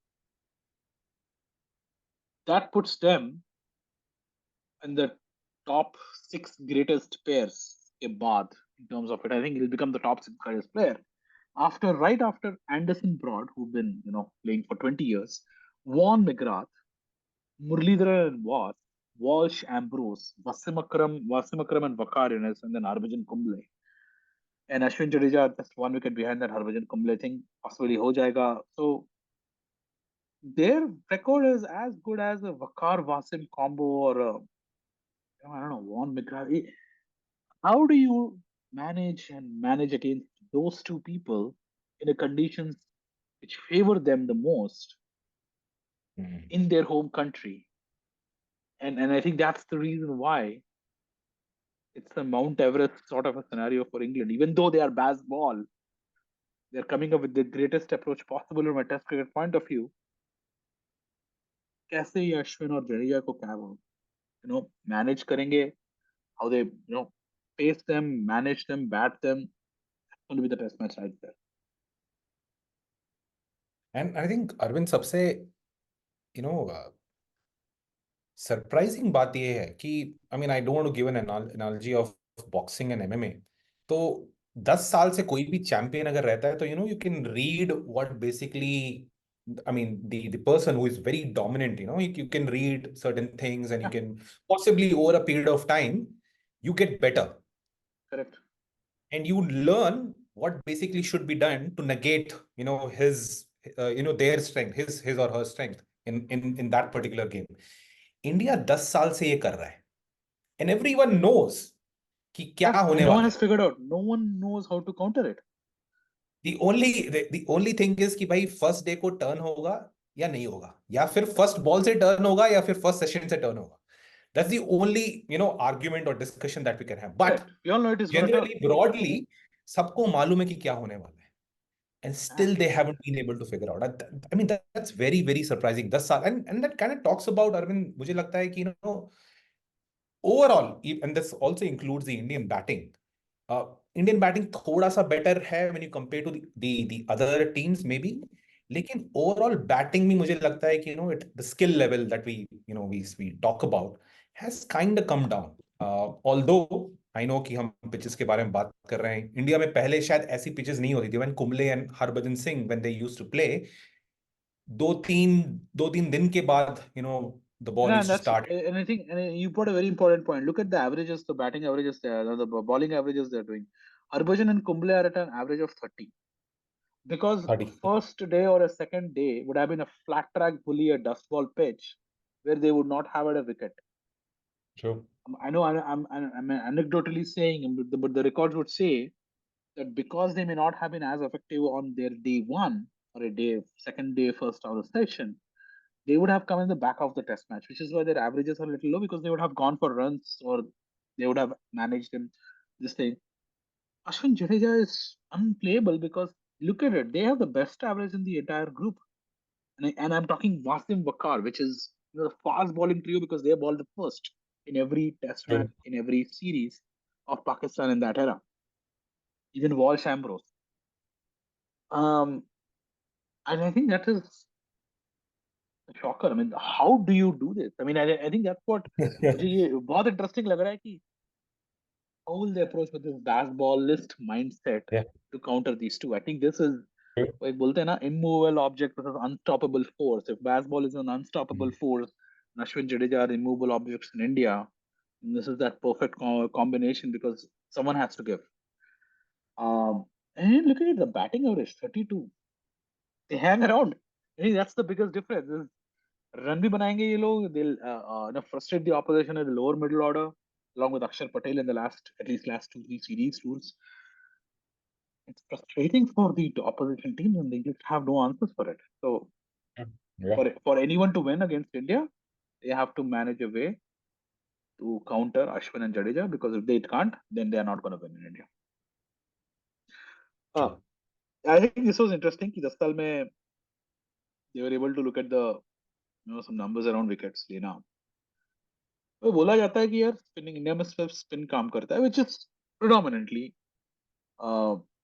That puts them in the top 6 greatest pairs ke baad in terms of it. I think he'll become the top 6 greatest player. Right after Anderson Broad, who've been, playing for 20 years, Warren McGrath, Muralidharan and Walsh, Ambrose, Wasim Akram and Waqar Younis, and then Harbhajan Kumble. And Ashwin Jadeja just 1 wicket behind that Harbhajan Kumble thing. Possibly ho jayega. So their record is as good as a Waqar Wasim combo or I don't know, Warren McGrath. How do you manage against those two people in the conditions which favor them the most in their home country? And I think that's the reason why it's a Mount Everest sort of a scenario for England. Even though they are Baz-Ball, they're coming up with the greatest approach possible from a test cricket point of view. कैसे ये अश्विन और जडेजा को क्या वो manage करेंगे, how they pace them, manage them, bat them, that's going to be the test match right there. And I think Arvind सबसे surprising बात ये है कि I mean I don't want to give an analogy of boxing and MMA, तो 10 साल से कोई भी चैंपियन अगर रहता है तो you can read what basically I mean the person who is very dominant, you can read certain things and you can possibly over a period of time you get better. Correct. And you learn what basically should be done to negate his their strength, his or her strength in that particular game. India 10 साल से ये कर रहा है and everyone knows कि क्या होने no वाला one है. has figured out, no one knows how to counter it. The only thing is कि भाई फर्स्ट डे को टर्न होगा या नहीं होगा, या फिर फर्स्ट बॉल से टर्न होगा या फिर फर्स्ट सेशन से टर्न होगा. That's the only argument or discussion that we can have. But we all know it is generally broadly सबको मालूम है कि क्या होने वाला है. And still they haven't been able to figure out. I mean that's very very surprising. 10 साल and that kind of talks about, Arvind, मुझे लगता है कि overall, and this also includes the Indian batting. Indian batting थोड़ा सा better है when you compare to the other teams maybe, लेकिन overall batting में मुझे लगता है कि the skill level that we talk about has kind of come down. Although I know कि हम pitches के बारे में बात कर रहे हैं, इंडिया में पहले शायद ऐसी pitches नहीं होती थी. When Kumble and Harbhajan Singh, when they used to play, दो तीन दिन के बाद the ball used to start. And I think you put a very important point. Look at the averages, the batting averages, the bowling averages they're doing. Harbhajan and Kumble are at an average of 30. Because 30. first day or a second day would have been a flat track bully, a dust ball pitch, where they would not have had a wicket. True. I know I'm anecdotally saying, but the records would say that because they may not have been as effective on their day one or second day, first hour session, they would have come in the back of the test match, which is why their averages are a little low because they would have gone for runs or they would have managed him. This thing. Ashwin Jadeja is unplayable because look at it, they have the best average in the entire group. And I'm talking Wasim Waqar, which is the fast bowling trio because they bowled the first in every test match, in every series of Pakistan in that era. Even Walsh Ambrose. And I think that is a shocker. I mean, how do you do this? I mean, I think that's what मुझे ये बहुत interesting लग रहा है कि how will they approach with this basketball list mindset Yeah. to counter these two? I think this is like बोलते हैं ना immovable object versus unstoppable force. If basketball is an unstoppable force, and Ashwin Jadeja are immovable objects in India, and this is that perfect combination because someone has to give. And looking at the batting average, 32. They hang around. I think that's the biggest difference. Run bhi banayenge ye log. They'll frustrate the opposition in the lower middle order, along with Akshar Patel in the at least last 2-3 series tours. It's frustrating for the opposition teams, and they just have no answers for it. So, Yeah. for anyone to win against India, they have to manage a way to counter Ashwin and Jadeja, because if they can't, then they are not going to win in India. True. I think this was interesting. कि 10 साल में they were able to look at the some numbers around wickets लेना. तो बोला जाता है कि यार स्पिनिंग इंडिया में सिर्फ स्पिन काम करता है, which is predominantly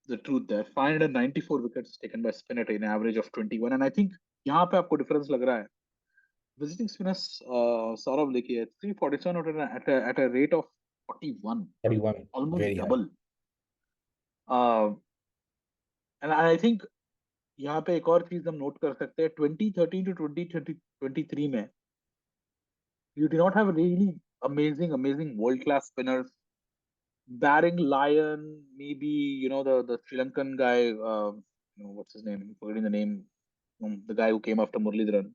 the truth there. 594 wickets taken by spin at an average of 21, and I think यहाँ पे आपको डिफरेंस लग रहा है. Visiting spinners, Saurav देखिए 347 at a rate of 41, 41. almost Very high. double. And I think यहाँ पे एक और चीज हम नोट कर सकते हैं. 2013 to 2023 में you do not have really amazing world class spinners. Barring Lion, maybe the Sri Lankan guy. What's his name? I'm forgetting the name. The guy who came after Muralidharan.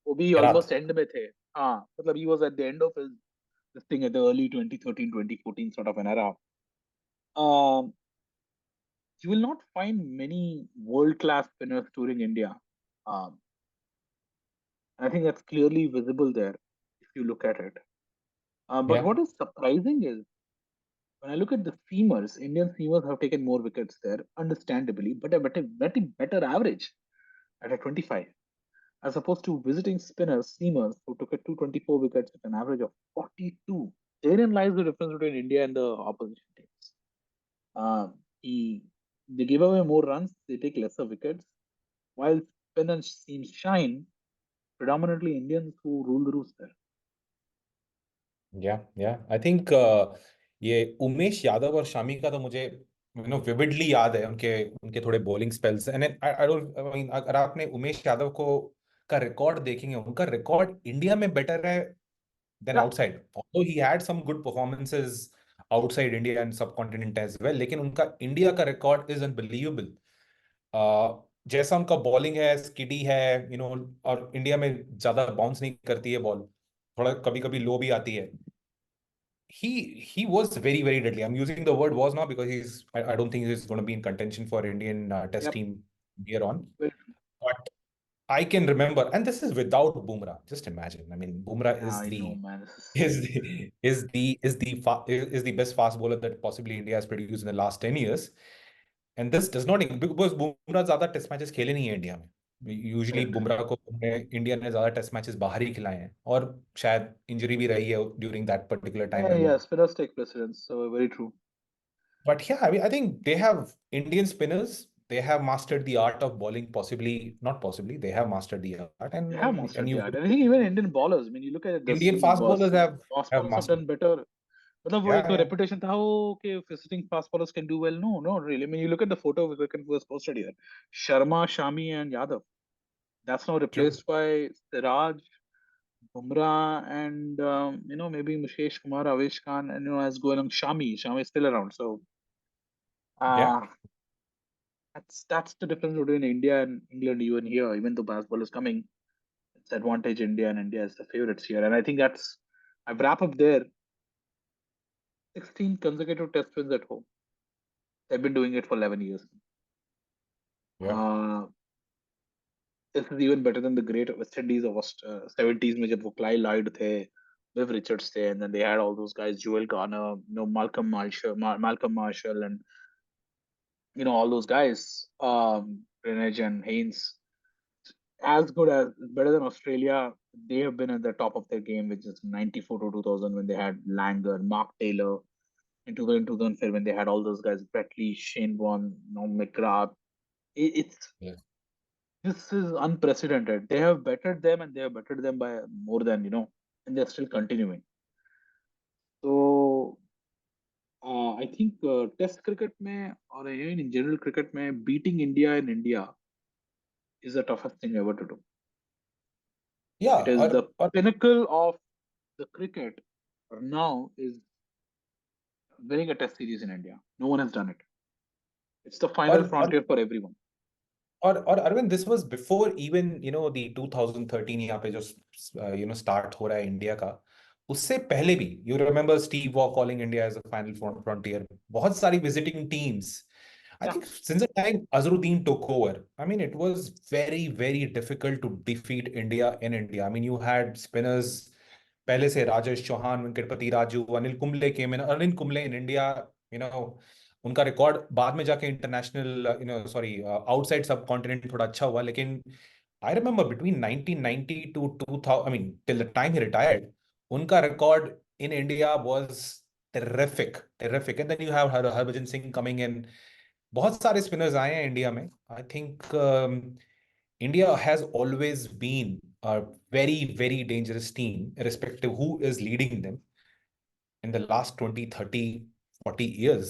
वो भी Virat. almost end में थे. हाँ, मतलब he was at the end of his this thing at the early 2013, 2014 sort of an era. Um, you will not find many world class spinners touring India. Um, I think that's clearly visible there if you look at it. But Yeah. what is surprising is when I look at the seamers, Indian seamers have taken more wickets there, understandably, but a better average at a 25, as opposed to visiting spinners, seamers, who took a 224 wickets at an average of 42. Therein lies the difference between India and the opposition teams. Uh, he, they give away more runs, they take lesser wickets, while spinners seems shine, predominantly Indians who rule the roost there. Yeah. I think ये उमेश यादव और शामी का तो मुझे vividly याद है उनके उनके थोड़े bowling spells. And I don't mean अगर आपने उमेश यादव को का रिकॉर्ड देखेंगे, उनका रिकॉर्ड इंडिया में बेटर है than Yeah, outside. Although he had some good performances outside India and subcontinent as well, लेकिन उनका इंडिया का रिकॉर्ड इज अनबिलीवेबल. जैसा उनका बॉलिंग है, स्किडी है, और इंडिया में ज्यादा बाउंस नहीं करती है बॉल, थोड़ा कभी कभी लो भी आती है. He was very deadly. I'm using the word was now because I don't think he's going to be in contention for Indian test yep. team here on. Well, But I can remember, and this is without Bumrah. Just imagine. I mean, Bumrah yeah, I know, man. is the best fast bowler that possibly India has produced in the last 10 years. And this does not, because Bumrah ज्यादा test matches खेले नहीं है India में. Usually Correct. Bumrah को India ने ज्यादा test matches बाहर ही खिलाए हैं, और शायद इंजरी भी रही है during that particular time Yeah, when. yeah, spinners take precedence. So very true. But yeah, I mean, I think they have Indian spinners. They have mastered the art of bowling. Possibly, not possibly, they have mastered the art. They And have and mastered the you art. And I think even Indian bowlers, I mean, you look at the Indian sea fast boss, bowlers fast have bowlers have mastered. done better. मतलब वो एक Yeah, yeah. reputation था कि visiting fast bowlers can do well. No, not really. I mean, you look at the photo Wicket was posted here. Sharma, Shami, and Yadav. That's now True. replaced by Siraj, Bumrah, and maybe Muskesh Kumar, Avesh Khan, and as going on Shami. Shami is still around. So Yeah, uh, that's the difference between India and England even here. Even though basketball is coming, it's advantage India, and India is the favorites here. And I think I wrap up there. 16 consecutive test wins at home. They've been doing it for 11 years. yeah, Uh, this is even better than the great West Indies of 70s में जब वो Clyde Lloyd थे, Viv Richards थे, and then they had all those guys, Joel Garner, Malcolm Marshall, and all those guys, Renege and Haynes. As good as better than Australia. They have been at the top of their game, which is 94 to 2000 when they had Langer, Mark Taylor, in 2004 when they had all those guys, Brett Lee, Shane Warne, McGrath. It's yeah. this is unprecedented. They have bettered them, and they have bettered them by more than, and they're still continuing. So I think Test cricket mein, or even in general cricket mein, beating India in India is the toughest thing ever to do. It Yeah, is the or pinnacle of the cricket now is winning a Test series in India. No one has done it. It's the final or frontier for everyone. or Arvind, this was before even the 2013 यहाँ पे जो start हो रहा है India का, उससे पहले भी you remember Steve Waugh calling India as a final frontier, बहुत सारी visiting teams. I Yeah, think since the time Azharuddin took over, I mean, it was very, very difficult to defeat India in India. I mean, you had spinners, पहले से Rajesh Chauhan, Venkatapathy Raju, Anil Kumble came in. Anil Kumble in India, उनका record बाद में जाके international sorry outside subcontinent थोड़ा अच्छा हुआ, लेकिन I remember between 1990 to 2000, I mean till the time he retired, उनका record in India was terrific and then you have Harbhajan Singh coming in. बहुत सारे स्पिनर्स आए हैं इंडिया में. I think India has always been a very very dangerous team irrespective who is leading them in the last 20, 30, 40 years,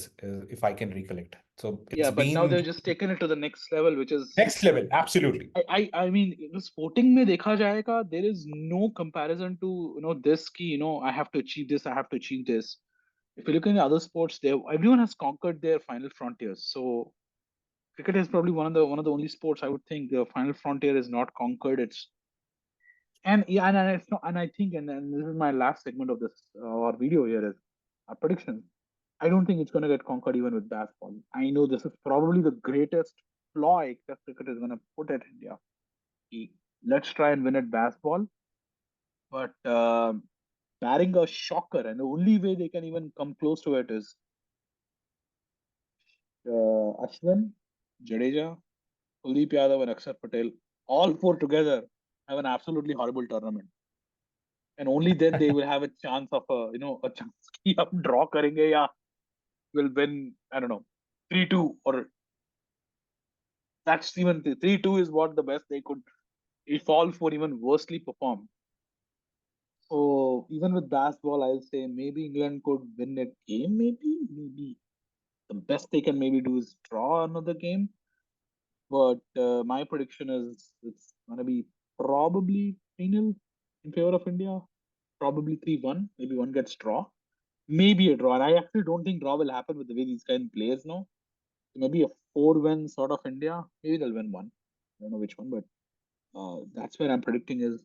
if I can recollect. So it's yeah, but now been they've just taken it to the next level, which is next level. Absolutely. I mean, sporting में देखा जाएगा, there is no comparison to this ki I have to achieve this, I have to achieve this. If you look in other sports, everyone has conquered their final frontiers. So cricket is probably one of the only sports I would think the final frontier is not conquered. It's and yeah, and it's not, and I think, and this is my last segment of this our video here is our prediction. I don't think it's going to get conquered even with baseball. I know this is probably the greatest ploy that cricket is going to put at India. Let's try and win at baseball, but barring a shocker, and the only way they can even come close to it is Ashwin, Jadeja, Kuldeep Yadav, and Akshar Patel, all four together have an absolutely horrible tournament. And only then they will have a chance of a chance कि हम draw करेंगे या will win, I don't know, 3-2, or that's even 3-2 is what the best they could, if all four even worstly perform. So even with baseball, I'll say maybe England could win a game, maybe the best they can maybe do is draw another game. But my prediction is it's gonna be probably 3-0 in favor of India, probably 3-1, maybe one gets draw, maybe a draw. And I actually don't think draw will happen with the way these kind of players now. Maybe a 4-win sort of India. Maybe they'll win one. I don't know which one, but that's where I'm predicting is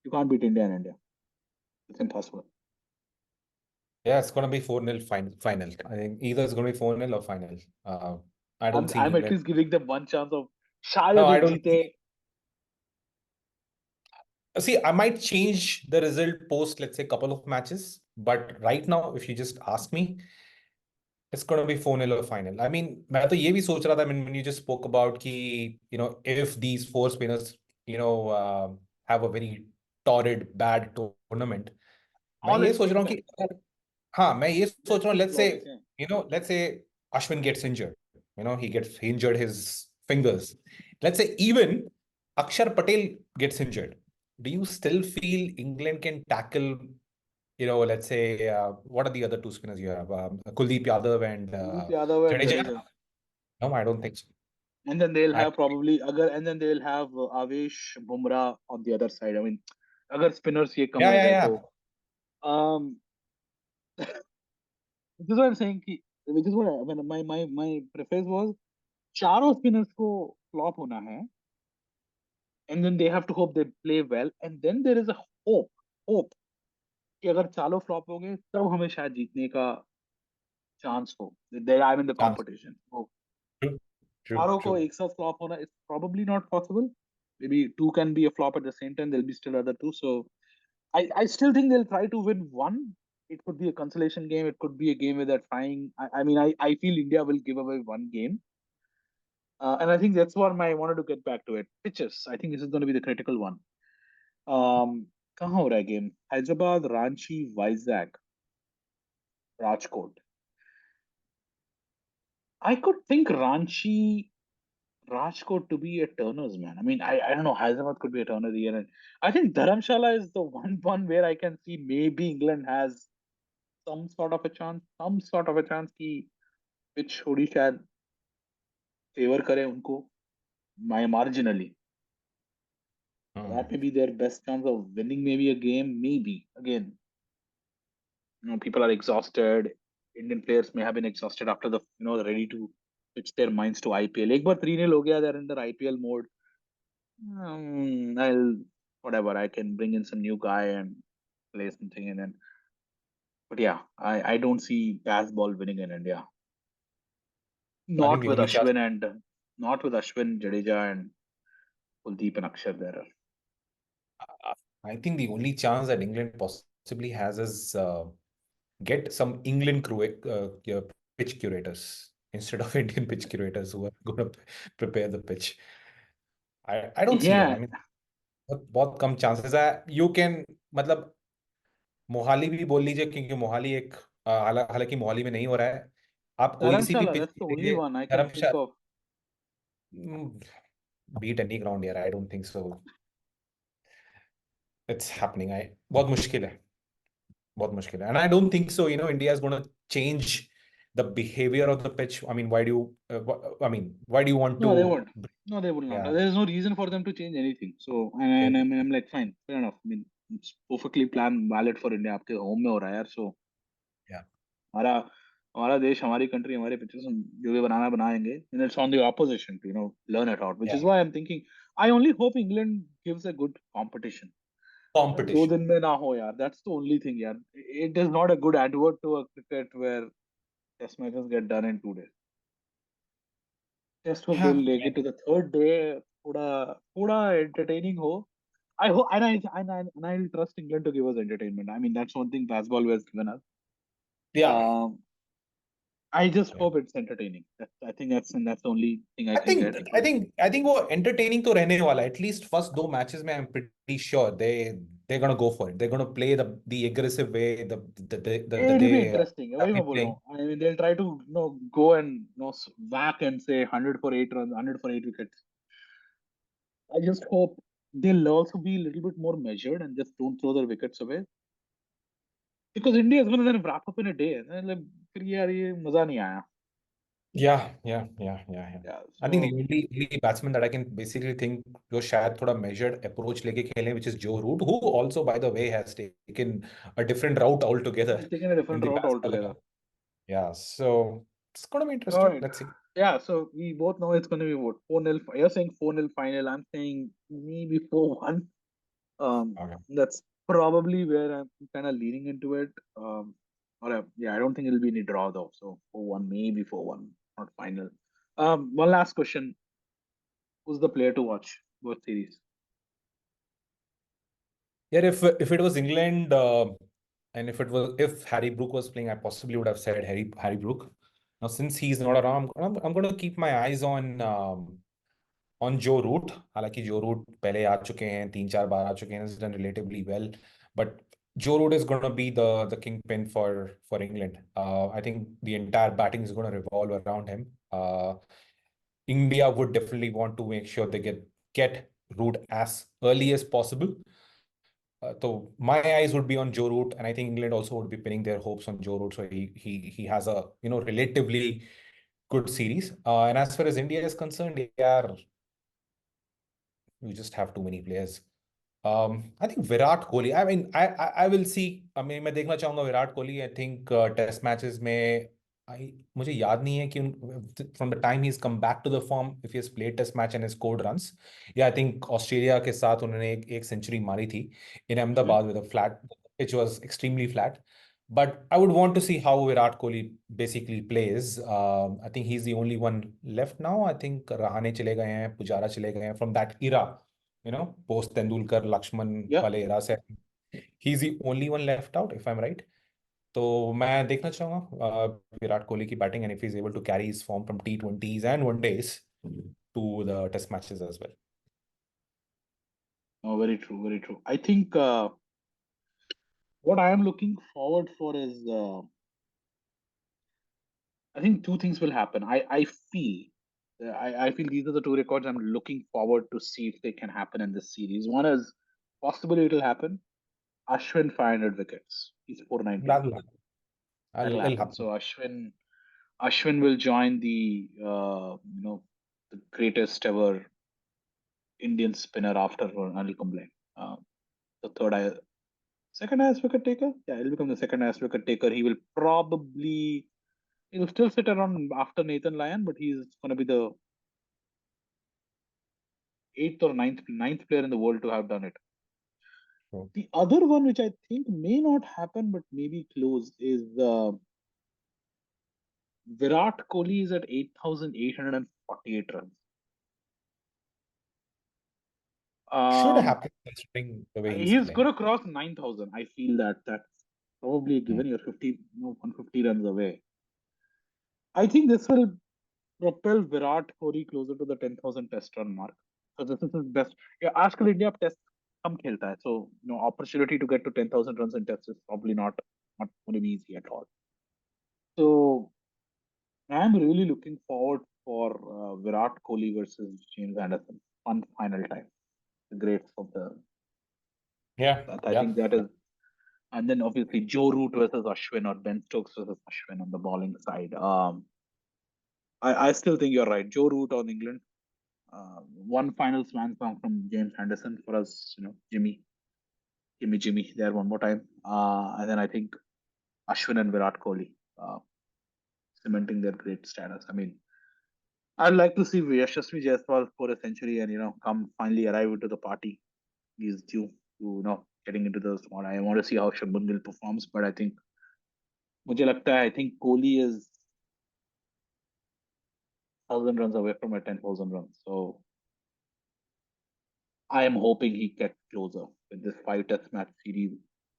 you can't beat India in India. It's impossible. Yeah, it's going to be 4-0 final. I think either it's going to be 4-0 or final. I don't see I'm at England. least giving them one chance of No, shayad I wo don't jeete. see. I might change the result post, let's say, a couple of matches. But right now, if you just ask me, it's going to be 4-0 or final. I mean, मैं तो ये भी सोच रहा था when you just spoke about कि, if these four spinners, have a very torrid, bad tournament, मैं All ये सोच रहा हूँ expected. कि हाँ, मैं ये सोच रहा हूँ, let's say, Flawless, yeah. let's say Ashwin gets injured. He injured his fingers. Let's say even Akshar Patel gets injured. Do you still feel England can tackle, let's say, what are the other two spinners you have? Kuldeep Yadav and Kuldeep Yadav and Jadeja? Jadeja. No, I don't think so. And then they'll I, have probably and then they'll have Avesh Bumrah on the other side. I mean, अगर spinners ये कम yeah, हो yeah, गए yeah. तो this is what I'm saying कि which is what I mean, my preface was चारों spinners को flop होना है, and then they have to hope they play well, and then there is a hope कि अगर चारों flop हो गए तब हमें शायद जीतने का chance हो. There I'm in the Chance. competition. So, True, true, चारों को true. एक साथ flop होना is probably not possible. Maybe two can be a flop at the same time. There'll be still other two. So I still think they'll try to win one. It could be a consolation game. It could be a game where they're trying. I mean, I feel India will give away one game. And I think that's what I wanted to get back to it. Pitches. I think this is going to be the critical one. कहाँ हो रहा है game? Hyderabad, Ranchi, Vizag, Rajkot. I could think Ranchi Rajkot to be a Turners, man. I mean, I don't know. Hyderabad could be a Turner year, and I think Dharamshala is the one where I can see maybe England has some sort of a chance, कि pitch थोड़ी शायद favor करे उनको marginally. That may be their best chance of winning maybe a game. Maybe again, people are exhausted. Indian players may have been exhausted after the ready to switch their minds to IPL. एक बार 3-0 हो गया, they're in their IPL mode. I'll whatever. I can bring in some new guy and play something, and then. But yeah, I don't see Baz-Ball winning in India. I think Not the with only chance, Ashwin and not with Ashwin, Jadeja, and Kuldeep and Akshar there. I think the only chance that England possibly has is get some England pitch curators instead of Indian pitch curators who are going to prepare the pitch. I don't see that. I Yeah, mean, बहुत कम chances है. You can मतलब मोहाली भी बोल लीजिए क्योंकि मोहाली एक हालांकि मोहाली में नहीं हो रहा है. आप कोई सी भी Dharamshala, pitch that's the only खेलिए. one I can think Dharamshala of. beat any ground here. I don't think so. It's happening. बहुत मुश्किल है. बहुत मुश्किल है. And I don't think so. India is going to change the behavior of the pitch. I mean, why do you? Why do you want No, they to? won't. No, they will not. Yeah. There is no reason for them to change anything. So, and I mean, I'm like, fine, fair enough. I mean, it's perfectly planned, valid for India. आपके home में हो रहा है यार. So, Yeah. हमारा हमारा देश, हमारी country, हमारे pitches हम जो भी बनाना बनाएंगे. And it's on the opposition to learn it out. Which Yeah. is why I'm thinking. I only hope England gives a good competition. दो Competition. दिन में ना हो यार. That's the only thing यार. It is not a good advert to a cricket where test matches get done in 2 days. Just hope they'll हाँ. make it to the third day. थोड़ा entertaining हो. I hope, and I'll trust England to give us entertainment. I mean, that's one thing Baseball has given us. Yeah. I just Yeah. hope it's entertaining. I think that's the only thing I I can think get. I think वो entertaining तो रहने वाला है. At least first 2 matches में I'm pretty sure they're gonna go for it. They're gonna play the aggressive way the It'll be day interesting. have वही मैं been बोल रहा playing. हूँ. I mean, they'll try to go and whack and say 100 for 8 runs, 100 for 8 wickets. I just hope they'll also be a little bit more measured and just don't throw their wickets away. Because India is going to then wrap up in a day. मतलब फिर यार ये मजा नहीं आया. Yeah. Yeah, I think the so only batsman that I can basically think जो शायद थोड़ा measured approach लेके खेले, which is Joe Root, who also by the way has taken a different route altogether he's taken a in different the route Baseball altogether. era. Yeah, so it's gonna be All interesting. right. Let's see. Yeah, so we both know it's going to be what 4-0. You're saying 4-0 final. I'm saying maybe 4-1. Okay. That's probably where I'm kind of leaning into it. Yeah, I don't think it'll be any draw though. So 4-1, maybe 4-1, not final. One last question: who's the player to watch both series? Yeah, if it was England and if Harry Brook was playing, I possibly would have said Harry Brook. Now since he's not around, I'm going to keep my eyes on Joe Root. हालांकि Joe Root पहले आ चुके हैं, 3-4 बार आ चुके हैं, has done relatively well. But Joe Root is going to be the kingpin for England. I think the entire batting is going to revolve around him. India would definitely want to make sure they get Root as early as possible. So my eyes would be on Joe Root, and I think England also would be pinning their hopes on Joe Root. So he has a relatively good series. And as far as India is concerned, yeah, we just have too many players. I think Virat Kohli. I mean, I will see. I mean, मैं देखना चाहूँगा Virat Kohli. I think test matches में मुझे याद नहीं है कि from the time he's come back to the form, if he has played test match and has scored runs. Yeah, I think Australia के साथ उन्होंने एक century मारी थी in Ahmedabad with a flat pitch was extremely flat. But I would want to see how Virat Kohli basically plays. I think he's the only one left now. I think Rahane चले गए हैं, Pujara चले गए हैं from that era. Post Tendulkar, Lakshman Yeah. वाले era से. He's the only one left out, if I'm right. तो मैं देखना चाहूँगा विराट कोहली की batting and if he's able to carry his form from T20s and one days to the test matches as well. Oh, very true, very true. I think what I am looking forward for is I think two things will happen. I feel I feel these are the two records I'm looking forward to see if they can happen in this series. One is possibly it'll happen. Ashwin 500 wickets. He's 490. That'll happen. That'll It'll happen. happen. So Ashwin will join the the greatest ever Indian spinner after Anil Kumble. The second highest wicket taker. Yeah, he'll become the second highest wicket taker. He'll still sit around after Nathan Lyon, but he's going to be the eighth or ninth player in the world to have done it. Oh. The other one, which I think may not happen but maybe close, is Virat Kohli is at 8,848 runs. Should happen considering the way he's He's playing. going to cross 9,000. I feel that's probably given you're 150 runs away. I think this will propel Virat Kohli closer to the 10,000 test run mark. So this is his best. Yeah, आजकल India अब test कम खेलता है, so opportunity to get to 10,000 runs in test is probably not going to be easy at all. So I'm really looking forward for Virat Kohli versus James Anderson. Fun final time. The greats of the. Yeah. I think that is. And then obviously Joe Root versus Ashwin or Ben Stokes versus Ashwin on the bowling side. I still think you're right. Joe Root on England. One final swan song from James Anderson for us, Jimmy, there one more time. And then I think Ashwin and Virat Kohli cementing their great status. I mean, I'd like to see Yashasvi Jaiswal score a century and come finally arrive into the party. He's due to getting into the squad. I want to see how Shubman Gill performs, but I think I think Kohli is 1,000 runs away from a 10,000 runs. So I am hoping he gets closer with this 5 test match series.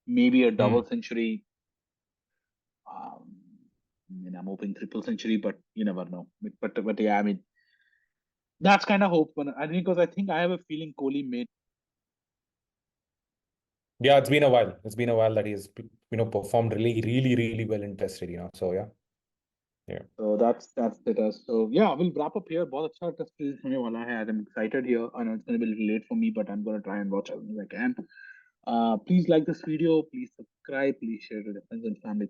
Maybe a double century. I'm hoping triple century, but you never know. But yeah, I mean, that's kind of hope. I think because I think I have a feeling Kohli made. Yeah, it's been a while. It's been a while that he's performed really, really, really well in Test cricket. So yeah. So that's it. So yeah, we'll wrap up here. बहुत अच्छा test series होने वाला है. I'm excited here. I know it's going to be a little late for me, but I'm going to try and watch as much as I can. Please like this video. Please subscribe. Please share to the friends and family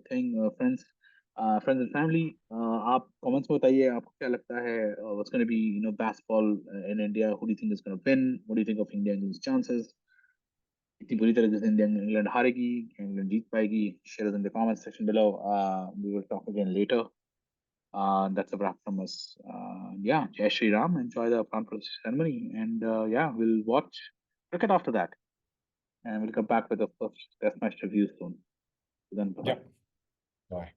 friends and family. आप comments में बताइए आपको क्या लगता है what's going to be basketball in India. Who do you think is going to win? What do you think of India's chances? इतनी बुरी तरह से इंग्लैंड हारेगी, इंग्लैंड जीत पाएगी? Share us in the comment section below. We will talk again later. That's a wrap from us. Yeah, Jai Shri Ram. Enjoy the pran ceremony, and yeah, we'll watch cricket after that, and we'll come back with the first test match review soon. Then bye. Yeah. Bye.